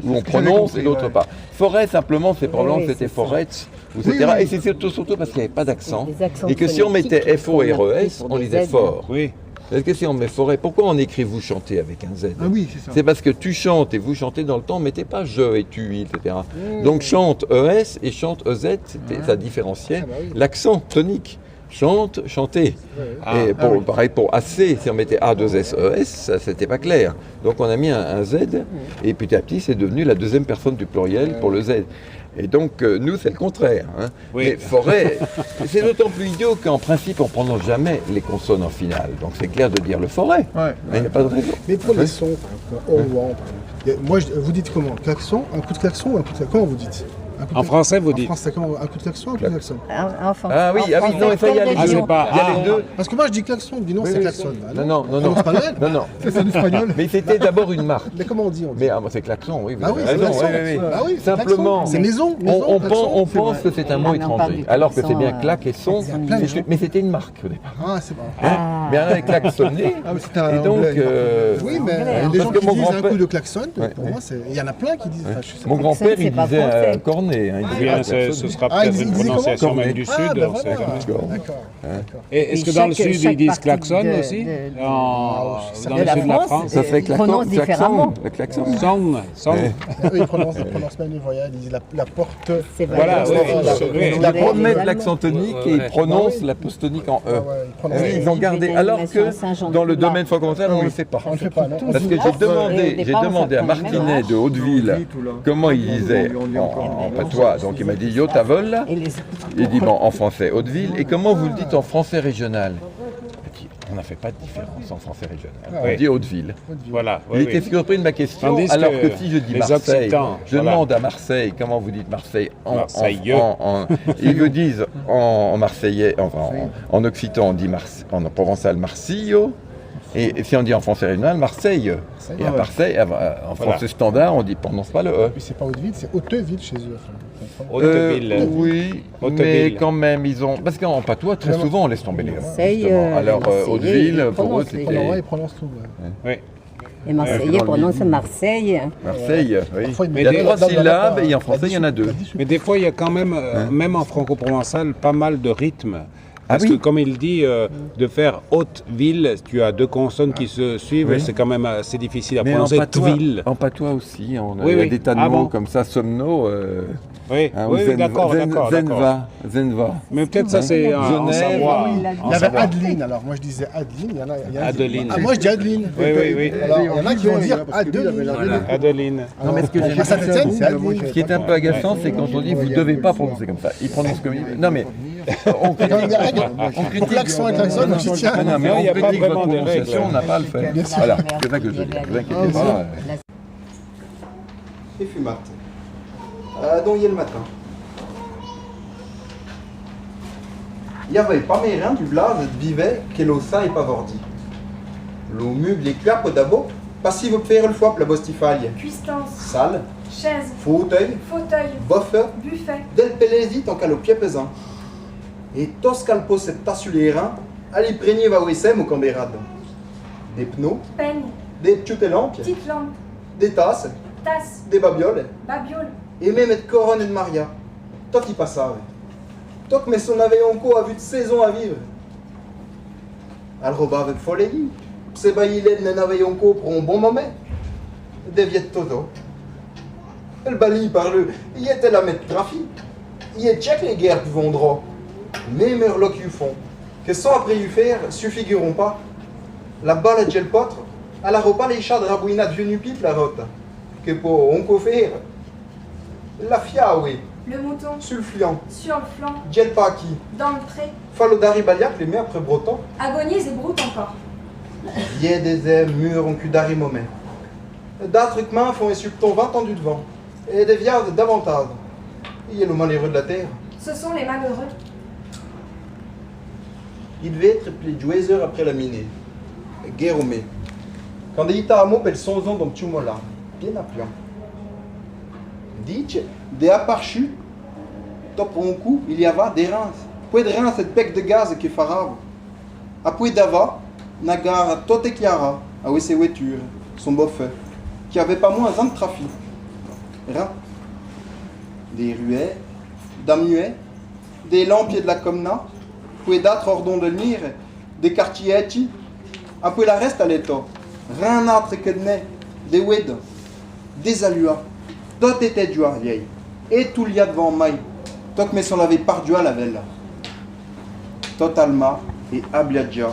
où on prononce et l'autre pas. Forêt, simplement, c'est probablement c'était forêt, etc. Et c'est surtout parce qu'il n'y avait pas d'accent. Et que si on mettait F-O-R-E-S, on lisait fort. Oui. Parce que si on met forêt, pourquoi on écrit vous chantez avec un Z? Ah oui, c'est ça. C'est parce que tu chantes et vous chantez dans le temps, mettez pas je et tu, etc. Donc chante ES et chante EZ, ça différenciait l'accent tonique. Chante, chanter. Et pareil pour AC, si on mettait A2SES, ça c'était pas clair. Donc on a mis un Z, et petit à petit c'est devenu la deuxième personne du pluriel pour le Z. Et donc nous c'est le contraire. Hein. Mais forêt, c'est d'autant plus idiot qu'en principe on ne prononce jamais les consonnes en finale. Donc c'est clair de dire le forêt. Mais il n'y a pas de raison. Mais pour les sons, moi vous dites comment? Klaxon, un coup de klaxon ou un coup de klaxon, comment vous dites? En français, vous dites. En français, comment? Un coup de klaxon ou un coup de klaxon? Ah oui, non, ça y a les deux. Il y a les deux. Parce que moi je dis klaxon, on dit non, c'est klaxon. Non. Non. C'est en espagnol. Mais c'était d'abord une marque. Mais comment on dit? Mais c'est klaxon, oui. Ah oui, c'est klaxon. Ah oui, simplement. C'est maison. On pense que c'est un mot étranger, alors que c'est bien claque et son. Mais c'était une marque au départ. Ah, c'est bon. Mais on avait klaxonné. Et donc. Oui, mais les gens qui disent un coup de klaxon, pour moi, il y en a plein qui disent. Mon grand-père, il disait cornet. Ce sera peut-être une prononciation même du Sud. D'accord. Et est-ce que dans le Sud, ils disent klaxon aussi? Dans le Sud de la France, ça serait klaxon. Le klaxon. Song. Ils prononcent même les voyages, ils disent la porte. Voilà, la promet de l'accent tonique et ils prononcent l'apostonique en E. Ils ont gardé, alors que dans le domaine franco-comtal, on ne le fait pas. On ne le fait pas, non. Parce que j'ai demandé à Martinet de Hauteville comment il disait en patois. Donc il m'a dit yo ta vol. Il dit bon en français Hauteville. Et comment vous le dites en français régional? On n'a fait pas de différence en français régional. On dit Hauteville. Voilà. Il était surpris de ma question, alors que si je dis Marseille, je demande à Marseille comment vous dites Marseille ils me disent en marseillais, en occitan on dit en provençal Marsillo. Et si on dit en français régional, Marseille. Et à Marseille, en français standard, on ne prononce pas le E. Mais c'est pas Hauteville, c'est Hauteville chez eux. Hauteville. Oui, mais quand même, ils ont... Parce qu'en patois, très souvent, on laisse tomber les E. Alors, Hauteville, pour eux, c'était... Ils prononcent tout. Oui. Les Marseillais prononcent Marseille. Marseille, oui. Il y a 3 syllabes et en français, il y en a 2. Mais des fois, il y a quand même, même en franco-provençal, pas mal de rythmes. Parce que comme il dit, de faire Haute-Ville, tu as 2 consonnes qui se suivent, c'est quand même assez difficile à prononcer. En patois aussi, on a des tas de mots comme ça, somno. D'accord. Zenva. Mais peut-être ça c'est en Savoie. Il y avait Adeline, alors moi je disais Adeline, il y en a Adeline. Ah, moi je dis Adeline. Oui. Alors il y en a qui vont dire Adeline. Adeline. Non, mais ce que ce qui est un peu agaçant, c'est quand on dit vous ne devez pas prononcer comme ça. Ils prononcent comme ils... Non mais... On critique l'accent et l'accent, je tiens. Non, mais on critique votre prononciation, on n'a pas à le faire. Voilà, c'est ça que je veux dire. Ne vous inquiétez pas. Et fumat. Donc il y a le matin. Il y avait pas mes reins du blase de vivet que l'eau ça et pas vordi. L'eau meuble les clapes d'abo, pas si vous faire le foie pour la bostifaille. Cuistance. Salle. Chaise. Fauteuil. Boffeur. Buffet. Del pelesi tant qu'à le pied pesant. Et toscalpo cette tasse sur les reins, allez prégner va OSM au cambérade. Des pneus. Peigne. Des petites lampes. Petite lampe. Des tasses. Tasse. Des babioles. Babiole. Et même de couronne et de Maria. Toi qui passe ça. Toi mais son avait encore à vue de saison à vivre. Alors avec folie. C'est baillet n'en avait encore pour un bon moment. Des viettes toto. Le bali par le. Il était la mettre trafic. Il est check les guerres du Vendra. Mais merloc you font. Que sans après you faire, suffigurons pas. La balle de gel potre, elle a repas les chats de rabouina de vieux pipe la rote. Que pour on faire. La fia, oui. Le mouton. Sur le flanc. Sur le flanc. Gel paki. Dans le pré. Falodari baliac, les mets après breton. Agonies et broute encore. Yé des ailes, murs, on cul d'ari moment. D'autres mains font essuyer ton 20 ans du devant. Et des viandes davantage. Il y a le malheureux de la terre. Ce sont les malheureux. Il devait être plus de 2 heures après la minée. Guéromé. Quand des itamo bel sonzon dans Tchumola. Bien appelant. Dit, des aparchus. Top un coup, il y avait des reins. Puis de reins cette bec de gaz qui farave. Après d'ava, Nagara tote chiara, à ses voitures, son boffeur, qui avait pas moins un trafic. Reins. Des ruelles, d'amuets, des lampiers de la Comna, puis d'autres ordons de mire, des quartietti, après la reste à l'état, rien autre que de nez, des wed, des alua, tout était du vieille, et tout l'y a devant maille, tout mais son avait par du à la velle. Totalement et abliadja,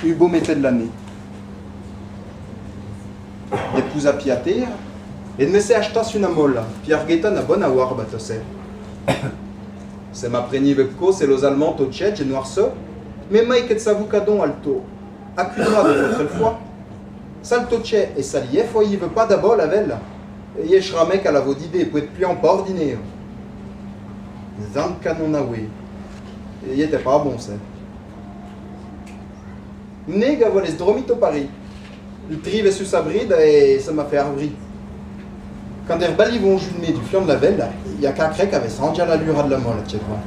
Hugo mettait de l'année. Des pouses à pied à terre, et ne s'est acheté sur une molle, Pierre Guetta n'a bonne à voir, batosset. C'est ma prénive co, c'est los allemands au tchèque et noirceux, mais Mike et savoucadon alto. Accusera de votre fois. Salto tchè et salief, il veut pas d'abord la velle. Et yéchra mec à la vaudidée, peut être plus en pas ordinaire. Zan canon naoué. Et il était pas bon, ça. Nega voit les dromito Paris. Le trive sur sa bride et ça m'a fait arbri. Quand des rebelles vont jumer du flanc de la velle, il y a qu'un crec avec 100 à l'allure de la molle, tu vois.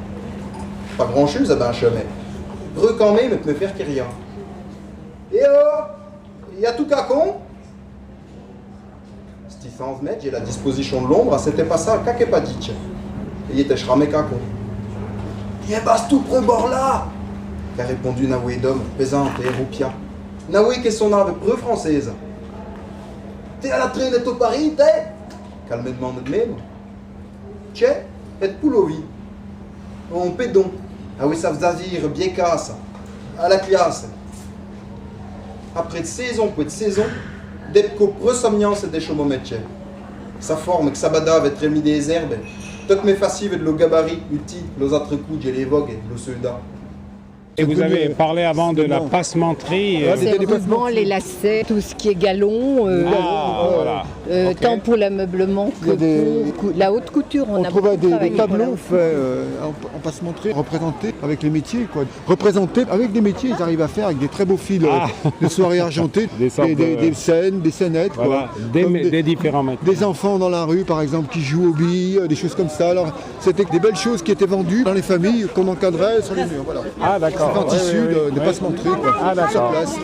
Pas grand chose à un chemin. Recamé, mais me faire qu'il rien. Et oh, il y a tout qu'à con. 600 mètres, j'ai la disposition de l'ombre, c'était pas ça, qu'à pas dit. Et il était chramé qu'à con. Il basse tout près bord là. Qu'a répondu Naoué d'homme, pesante et roupia. Naoué qu'est son ave preux française. T'es à la traîne de Paris, t'es? Calmement de même. Tchè, et poulovi. On pédon. Ah oui, ça vzazir, bien casse. À la classe. Après de saison, pour de saison, des co ressemblance des chomomèches. Sa forme, que sa bada être remis des herbes. Toc mes facives de lo gabarit, uti, los autres coups, j'ai les vogues, lo soldat. Et vous avez parlé avant de la passementerie. C'est les rubans, les lacets, tout ce qui est galon, tant pour l'ameublement que pour la haute couture. On trouvait des tableaux faits en passementerie, représentés avec les métiers. Représentés avec des métiers, ils arrivent à faire avec des très beaux fils de soirées argentées, des scènes, des scénettes. Voilà, des différents métiers. Des enfants dans la rue, par exemple, qui jouent aux billes, des choses comme ça. Alors, c'était des belles choses qui étaient vendues dans les familles, qu'on encadrait sur les murs. Voilà. Ah, d'accord. En tissu de passementerie sur place.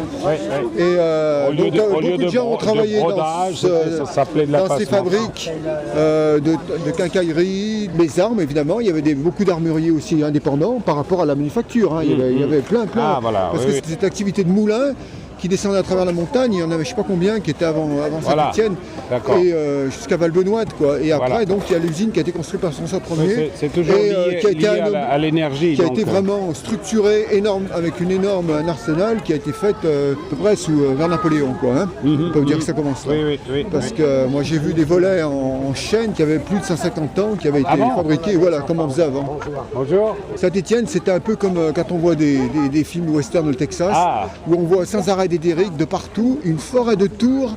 Et beaucoup de gens ont travaillé dans ces fabriques de quincaillerie, les armes évidemment. Il y avait beaucoup d'armuriers aussi indépendants par rapport à la manufacture. Il y avait plein. Parce que cette activité de moulin qui descendait à travers la montagne, il y en avait je ne sais pas combien qui étaient avant Saint-Étienne et jusqu'à Valbenoîte quoi. Et après donc il y a l'usine qui a été construite par François Ier. C'est toujours lié à l'énergie. Qui a été vraiment structurée, énorme, avec un arsenal qui a été fait à peu près vers Napoléon quoi. On peut dire que ça commence là. Oui. Parce que moi j'ai vu des volets en chêne qui avaient plus de 150 ans, qui avaient été fabriqués, voilà comme on faisait avant. Bonjour. Saint-Étienne c'était un peu comme quand on voit des films western au Texas, où on voit sans arrêt des derricks de partout, une forêt de tours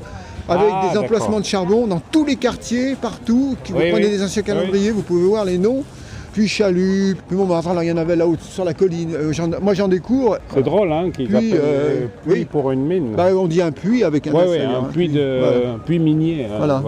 avec des emplacements de charbon dans tous les quartiers, partout. Vous prenez des anciens calendriers, vous pouvez voir les noms. Puis Chalut, puis bon, il y en avait là-haut sur la colline. Moi j'en découvre. C'est drôle, hein, qu'ils appellent puits pour une mine. On dit un puits avec un puits minier. Voilà.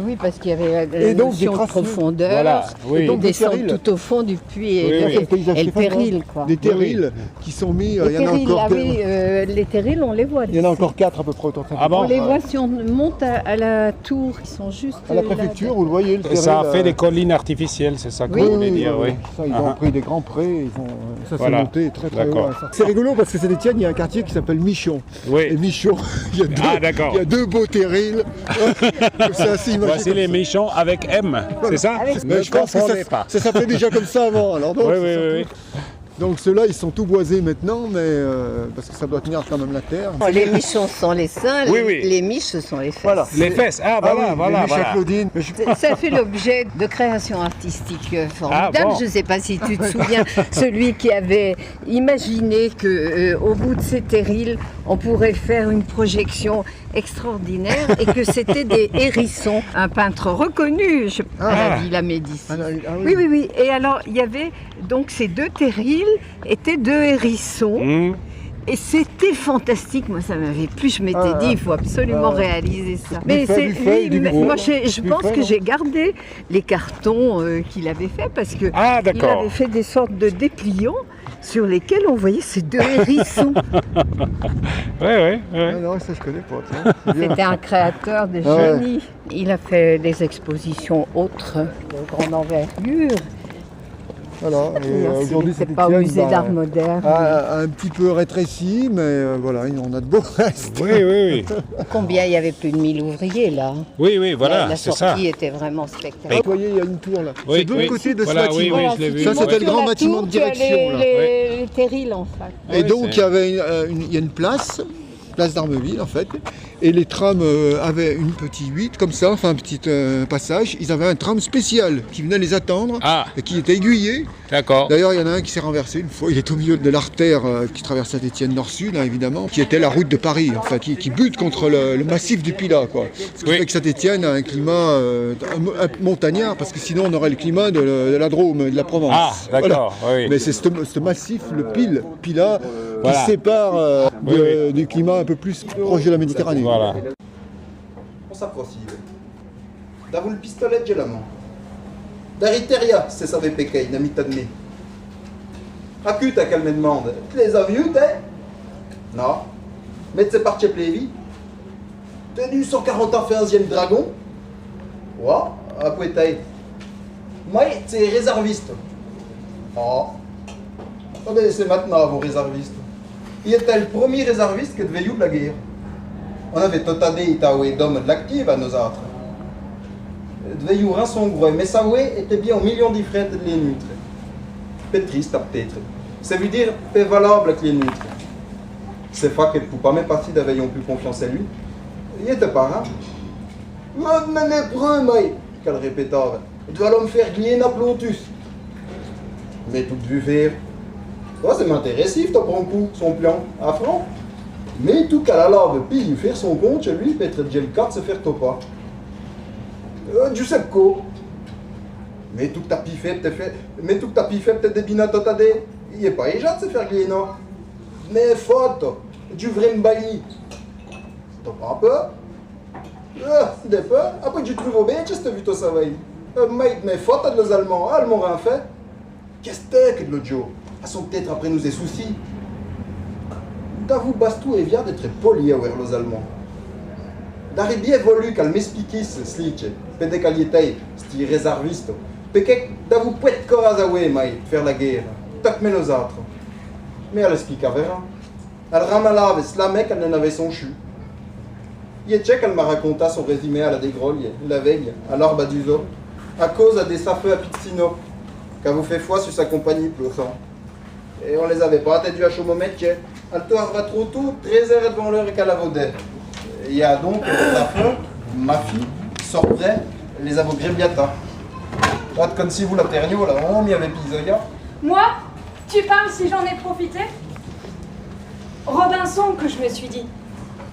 Oui, parce qu'il y avait la notion de profondeur, et donc descendre tout au fond du puits et le terril. Des terrils qui sont mis, il y en a encore. Les terrils, on les voit. Il y en a encore 4 à peu près. On les voit si on monte à la tour, ils sont juste. À la préfecture, vous le voyez, le terril. Ça a fait des collines artificielles. C'est ça que vous voulez dire, Ça, ils ont pris des grands prés, ça s'est monté très haut. C'est rigolo parce que Saint-Étienne, il y a un quartier qui s'appelle Michon. Et Michon, il y a deux beaux terrils. Voici les Michons avec M, c'est ça? Mais je pense que ça s'appelait déjà comme ça avant. Alors donc, oui. Donc ceux-là, ils sont tout boisés maintenant, mais parce que ça doit tenir quand même la terre. Les michons sont les seins, les miches, ce sont les fesses. Voilà. Les fesses, voilà. Claudine. Ça fait l'objet de créations artistiques formidables. Je ne sais pas si tu te souviens, celui qui avait imaginé qu'au bout de ces terrils, on pourrait faire une projection extraordinaire et que c'était des hérissons. Un peintre reconnu à la Villa Médicis. Oui. Et alors, il y avait donc ces deux terrils étaient deux hérissons. Et c'était fantastique, moi ça m'avait plu, je m'étais dit il faut absolument réaliser ça. Mais moi je pense que j'ai gardé les cartons qu'il avait fait parce que il avait fait des sortes de dépliants sur lesquels on voyait ces deux hérissons. Ouais. Non, ça je connais pas. C'était un créateur de génie. Il a fait des expositions autres de grande envergure. Voilà, et aujourd'hui c'est pas au musée d'art moderne. Un petit peu rétréci, mais voilà, on a de beaux restes. Oui. Combien il y avait plus de 1000 ouvriers là? Oui, voilà, la sortie était vraiment spectaculaire. Vous voyez, il y a une tour là. C'est de l'autre côté de ce bâtiment. Oui, je l'ai vu. Ça, c'était le grand bâtiment de direction. Les terrils en fait. Et donc, il y a une place d'Armeville en fait. Et les trams avaient une petite huit, comme ça, enfin un petit passage. Ils avaient un tram spécial qui venait les attendre et qui était aiguillé. D'accord. D'ailleurs, il y en a un qui s'est renversé une fois. Il est au milieu de l'artère qui traverse Saint-Étienne Nord-Sud, hein, évidemment, qui était la route de Paris, en fait, qui bute contre le massif du Pilat, quoi. Ce qui fait que Saint-Étienne a un climat montagnard, parce que sinon on aurait le climat de la Drôme, de la Provence. Ah, d'accord. Voilà. Oui. Mais c'est ce massif, le Pilat, qui sépare du climat un peu plus proche de la Méditerranée. Voilà. On s'approche. D'avoir le pistolet de la main. D'Ariteria, c'est ça VPK, n'a mis t'admet. Acute à qu'elle me demande. Tu les as vus, t'es? Non. Mais c'est parti Plévi. T'es du 141e dragon? Ouais, après t'es. Moi, c'est réserviste. Oh. Oh, mais c'est maintenant, vos réservistes. Il était le premier réserviste qui devait y de la guerre. On avait Totade, Itaou et Dom de l'active à nos autres. Devait y un son gros, mais ça était bien au million d'ifrètes de les nutres. Peut-être triste, peut-être. Ça veut dire peu valable que les nutres. C'est pas qu'elle ne pouvait pas même partie d'avoir plus confiance en lui. Il était pas, hein? Mais lépreux, mais, qu'elle répétait. Tu vas me faire gagner un plotus. Mais tout vu faire. Oh, c'est m'intéressif, t'as pris un coup, son plan, à franc. Mais tout qu'à la lave, puis il faire son compte chez lui, peut-être déjà le carte se faire topa. Du sepco. Mais tout que t'as piffé, peut-être des binatotade. Il est pas éjat de se faire gagner, non. Mais faute, du vrai m'bailli. T'as pas peur? Des peurs. Après, tu trouves au bête, t'as vu toi ça va. Mate, mais faute de los Allemands, Allemands rien fait. Qu'est-ce que de l'autre jour? À son peut-être après nous des soucis. D'avoue Bastou et vient d'être poli à los Allemands. D'arriver bien voulu qu'elle m'expliquait ce slick, pédé qu'elle était, c'était réserviste. Péké, d'avoue pas de corps à zaoué, faire la guerre. Tac mais nos autres. Mais elle explique à verra. Elle ramalave, cela mec, elle en avait son chu. Il est qu'elle m'a raconté son résumé à la dégrolle, la veille, à l'arbre du zoo, à cause des safeux à Pizzino, qu'a vous fait foi sur sa compagnie pleussant. Et on les avait pas attendu à chaud moment, elle te va trop tôt, 13 heures devant l'heure et qu'elle a vaudé. Il y a donc la feu, ma fille, sortait les avocats biata. Comme si vous la terniot, là, on m'y avait pisoya. Moi? Tu parles si j'en ai profité? Robinson que je me suis dit.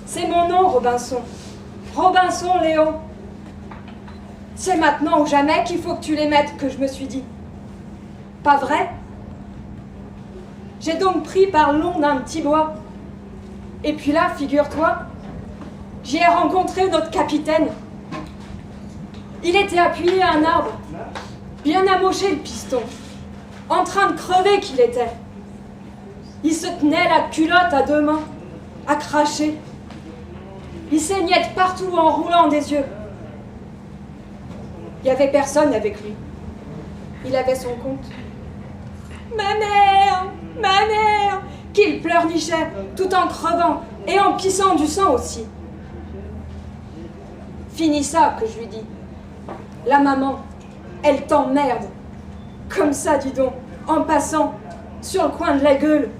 C'est mon nom, Robinson. Robinson Léon. C'est maintenant ou jamais qu'il faut que tu les mettes, que je me suis dit. Pas vrai? J'ai donc pris par long d'un petit bois. Et puis là, figure-toi, j'y ai rencontré notre capitaine. Il était appuyé à un arbre, bien amoché le piston, en train de crever qu'il était. Il se tenait la culotte à deux mains, à cracher. Il saignait de partout en roulant des yeux. Il n'y avait personne avec lui. Il avait son compte. Ma mère, qu'il pleurnichait, tout en crevant et en pissant du sang aussi. Fini ça, que je lui dis. La maman, elle t'emmerde. Comme ça, dis donc, en passant, sur le coin de la gueule.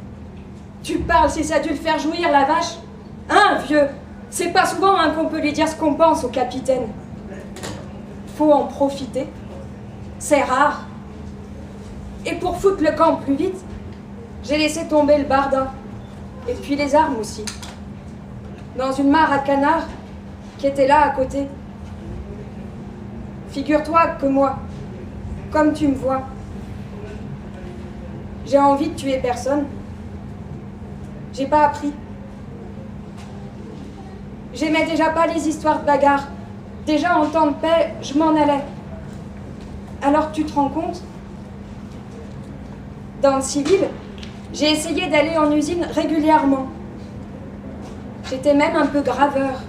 Tu parles si ça a dû le faire jouir, la vache? Hein, vieux? C'est pas souvent hein, qu'on peut lui dire ce qu'on pense au capitaine. Faut en profiter. C'est rare. Et pour foutre le camp plus vite, j'ai laissé tomber le barda. Et puis les armes aussi. Dans une mare à canards qui était là à côté. Figure-toi que moi, comme tu me vois, j'ai envie de tuer personne. J'ai pas appris. J'aimais déjà pas les histoires de bagarre. Déjà en temps de paix, je m'en allais. Alors tu te rends compte? Dans le civil, j'ai essayé d'aller en usine régulièrement. J'étais même un peu graveur.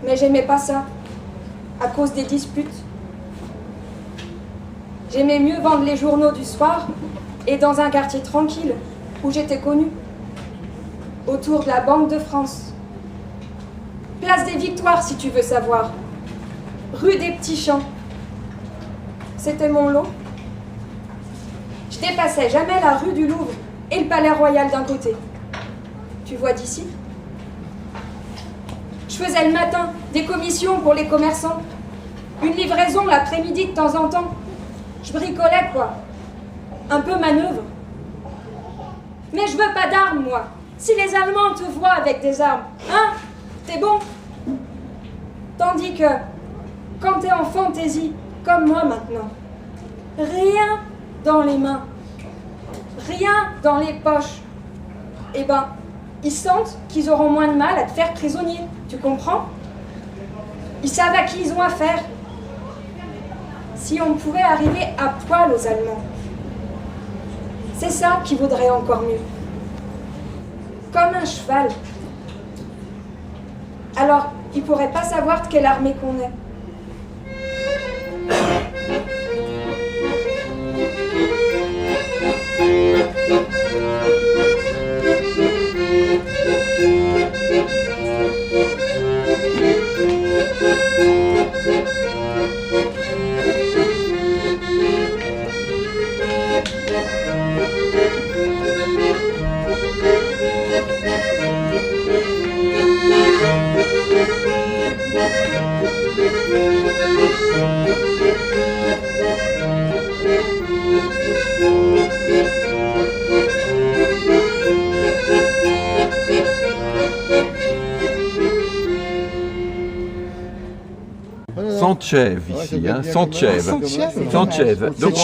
Mais j'aimais pas ça, à cause des disputes. J'aimais mieux vendre les journaux du soir et dans un quartier tranquille, où j'étais connue, autour de la Banque de France. Place des Victoires, si tu veux savoir. Rue des Petits Champs. C'était mon lot. Je dépassais jamais la rue du Louvre et le Palais Royal d'un côté. Tu vois d'ici? Je faisais le matin des commissions pour les commerçants. Une livraison l'après-midi de temps en temps. Je bricolais, quoi. Un peu manœuvre. Mais je veux pas d'armes, moi. Si les Allemands te voient avec des armes, hein, t'es bon. Tandis que, quand t'es en fantaisie, comme moi maintenant, rien dans les mains, rien dans les poches, eh ben, ils sentent qu'ils auront moins de mal à te faire prisonnier. Tu comprends? Ils savent à qui ils ont affaire. Si on pouvait arriver à poil aux Allemands, c'est ça qui vaudrait encore mieux. Comme un cheval. Alors, ils pourraient pas savoir de quelle armée qu'on est. Santchev ici, hein, Santchev. Santchev. Donc,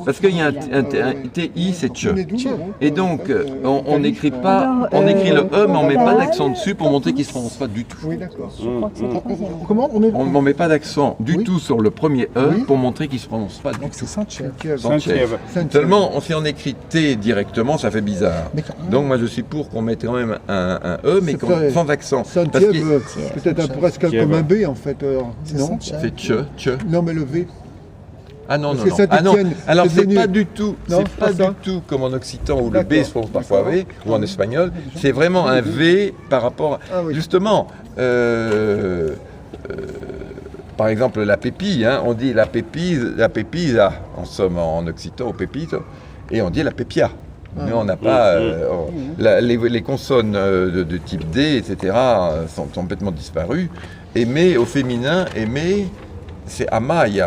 parce qu'il y a un TI, c'est Tche. Et donc, on n'écrit pas, on écrit le E, mais on ne met pas d'accent dessus pour montrer qu'il ne se prononce pas du tout. Oui, d'accord. Comment on ne met pas d'accent du tout sur le premier E pour montrer qu'il ne se prononce pas du tout. C'est Santchev. Seulement, si on écrit T directement, ça fait bizarre. Donc, moi, je suis pour qu'on mette quand même un E, mais sans accent. Santchev, peut-être presque comme un B, en fait. Non, c'est Tche. Non, mais le V. Ah non, non, non. Ah non. Alors c'est pas du tout, c'est pas du tout comme en occitan où le B se prononce parfois V, ou en espagnol. C'est vraiment un V par rapport, justement, par exemple la pépille, hein, on dit la pépille, en somme en occitan au pépite, et on dit la pépia. Mais on n'a pas les consonnes de type D, etc. sont complètement disparues. Aimer au féminin, aimer, c'est amaille.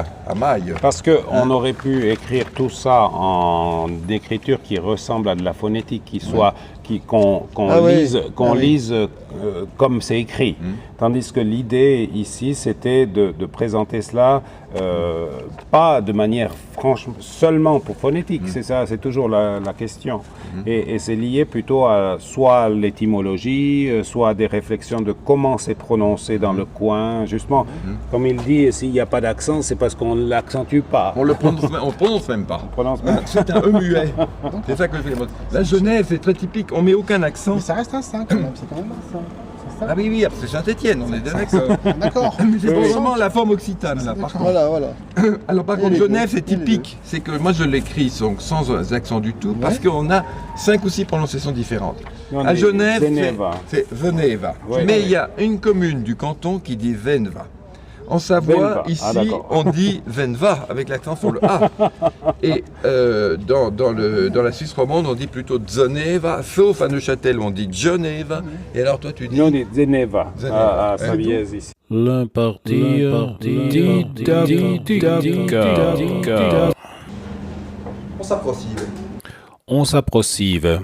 Parce qu'on aurait pu écrire tout ça en écriture qui ressemble à de la phonétique, qu'on lise comme c'est écrit. Tandis que l'idée ici, c'était de présenter cela pas de manière franchement seulement pour phonétique, c'est ça, c'est toujours la question. Et c'est lié plutôt à soit l'étymologie, soit des réflexions de comment c'est prononcé dans le coin. Justement, comme il dit, s'il n'y a pas d'accent, c'est parce qu'on ne l'accentue pas. On prononce même pas. C'est un E muet. C'est ça que je fais. La Genève, c'est très typique. On met aucun accent. Mais ça reste un 5 quand même, c'est quand même un 5. Ah oui, c'est Saint-Étienne, on est d'accord. D'accord. Mais c'est vraiment la forme occitane, là, par contre. Voilà. Alors, par contre, Genève, c'est typique. C'est que moi, je l'écris sans accent du tout, parce qu'on a 5 ou 6 prononciations différentes. À Genève, c'est Veneva. Mais il y a une commune du canton qui dit Venva. En Savoie, ici, on dit Venva avec l'accent sur le A. Et dans la Suisse romande, on dit plutôt Zoneva, sauf à Neuchâtel, on dit Geneva. Et alors toi, tu dis... Non, on dit Zeneva, à Saviez ici. On s'approchive.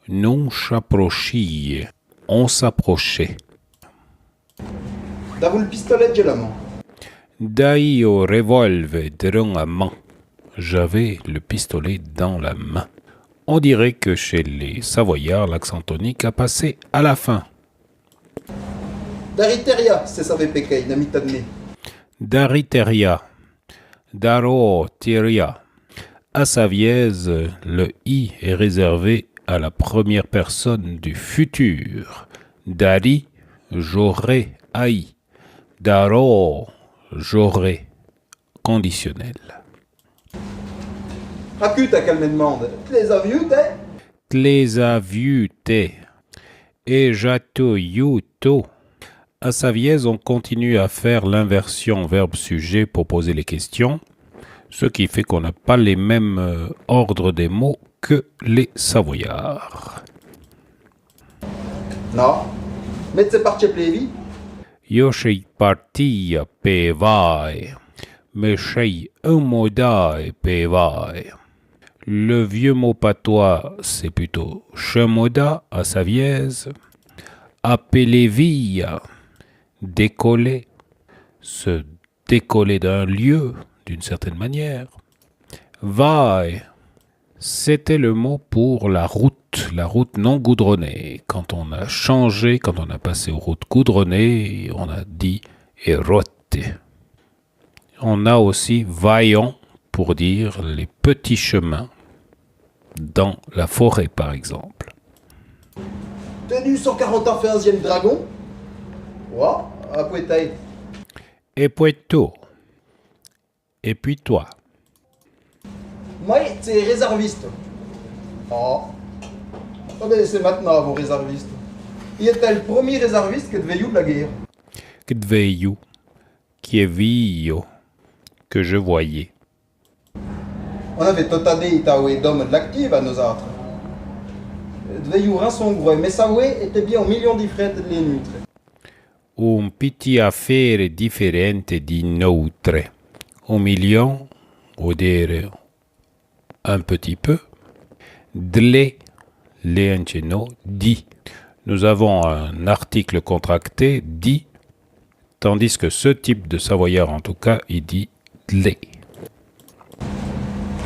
Non s'approchille. On s'approchait. D'avoir le pistolet de la main. Dai au revolver dans la main. J'avais le pistolet dans la main. On dirait que chez les Savoyards, l'accent tonique a passé à la fin. Dariteria, c'est ça VPK, namitadme. Dariteria. Daroteria. À Saviez, le I est réservé à la première personne du futur. Dari, j'aurais haï. Daro, j'aurais. Conditionnel. À qui t'as qu'elle me demande? Tu les as vus, t'es? Tu les as vus, t'es. Et j'attends youto. À Saviez, on continue à faire l'inversion verbe-sujet pour poser les questions, ce qui fait qu'on n'a pas les mêmes ordres des mots que les Savoyards. Non. Mais c'est parti plevi. Io sei partia pe vai, mais sei un modai pe vai. Le vieux mot patois, c'est plutôt chemoda à Savièse. Appeler via, décoller, se décoller d'un lieu d'une certaine manière. Vai, c'était le mot pour la route non goudronnée. Quand on a changé, quand on a passé aux routes goudronnées, on a dit erotte. On a aussi vaillant pour dire les petits chemins dans la forêt par exemple. Tenu 141e dragon. Ouais, après taille. Et pueto. Et puis toi. Moi, c'est réserviste. Oh. Oh ben c'est maintenant vos réservistes. Il était le premier réserviste que devait la guerre. Que devait qui est vio, que je voyais. On avait totadé Itaoué d'hommes de l'active à nos autres. Devait rançon gros, mais ça était bien au million d'ifrettes de les nuitres. Un petit affaire differente di notre. Un million, ou dire un petit peu. Dle, leanceno, dit. Nous avons un article contracté, dit, tandis que ce type de savoyard, en tout cas, il dit dle.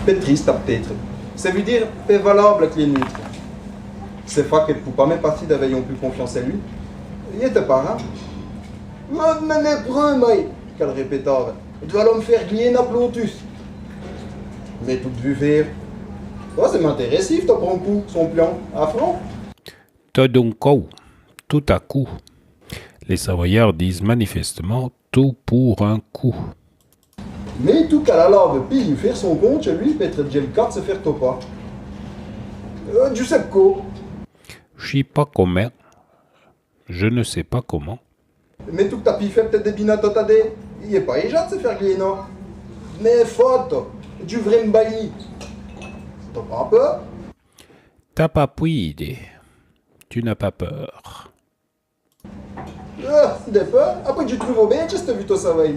Pétriste, peut-être. Ça veut dire peu valable avec les nuitres. C'est pas qu'elle ne peut pas même partie d'avaient plus confiance en lui. Il était pas, hein? Mais lépreux, moi, qu'elle répétait. Tu vas me faire gagner un plontus. Mais tout vu faire. Oh, c'est m'intéressif, t'as prends un coup, son plan, à franc. Tout à coup. Les Savoyards disent manifestement tout pour un coup. Mais tout qu'à la lave, puis il faire son compte chez lui, peut-être j'ai le cas de se faire topa. Giuseppe Co. Je sais pas comment. Je ne sais pas comment. Mais tout que t'as pu faire peut-être des binatotadés. Il est pas éjat de se faire gagner, non? Mais faute, du vrai m'bailli. T'as pas peur? T'as pas idée. Tu n'as pas peur. Des peurs? Après tu trouves au bien, tu t'as vu toi ça va y.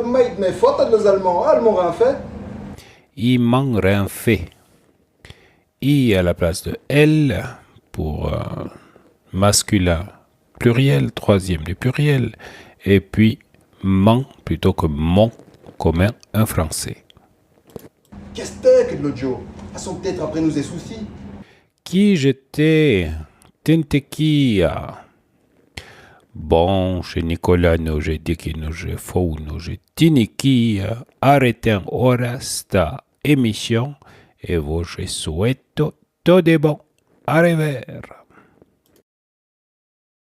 Mate, mais faute de les Allemands. Allemands rien fait. Il manque rien fait. I à la place de L pour masculin pluriel, troisième du pluriel, et puis man plutôt que mon, comme un français. Qu'est-ce que de l'autre jour? Elles sont peut-être après nous des soucis. Qui j'étais? Tentequia. Bon, chez Nicolas, nous j'ai dit que nous j'ai faux, nous j'ai tiniquia, arrêtez ora sta émission, et vous je souhaite tout de bon. À revoir.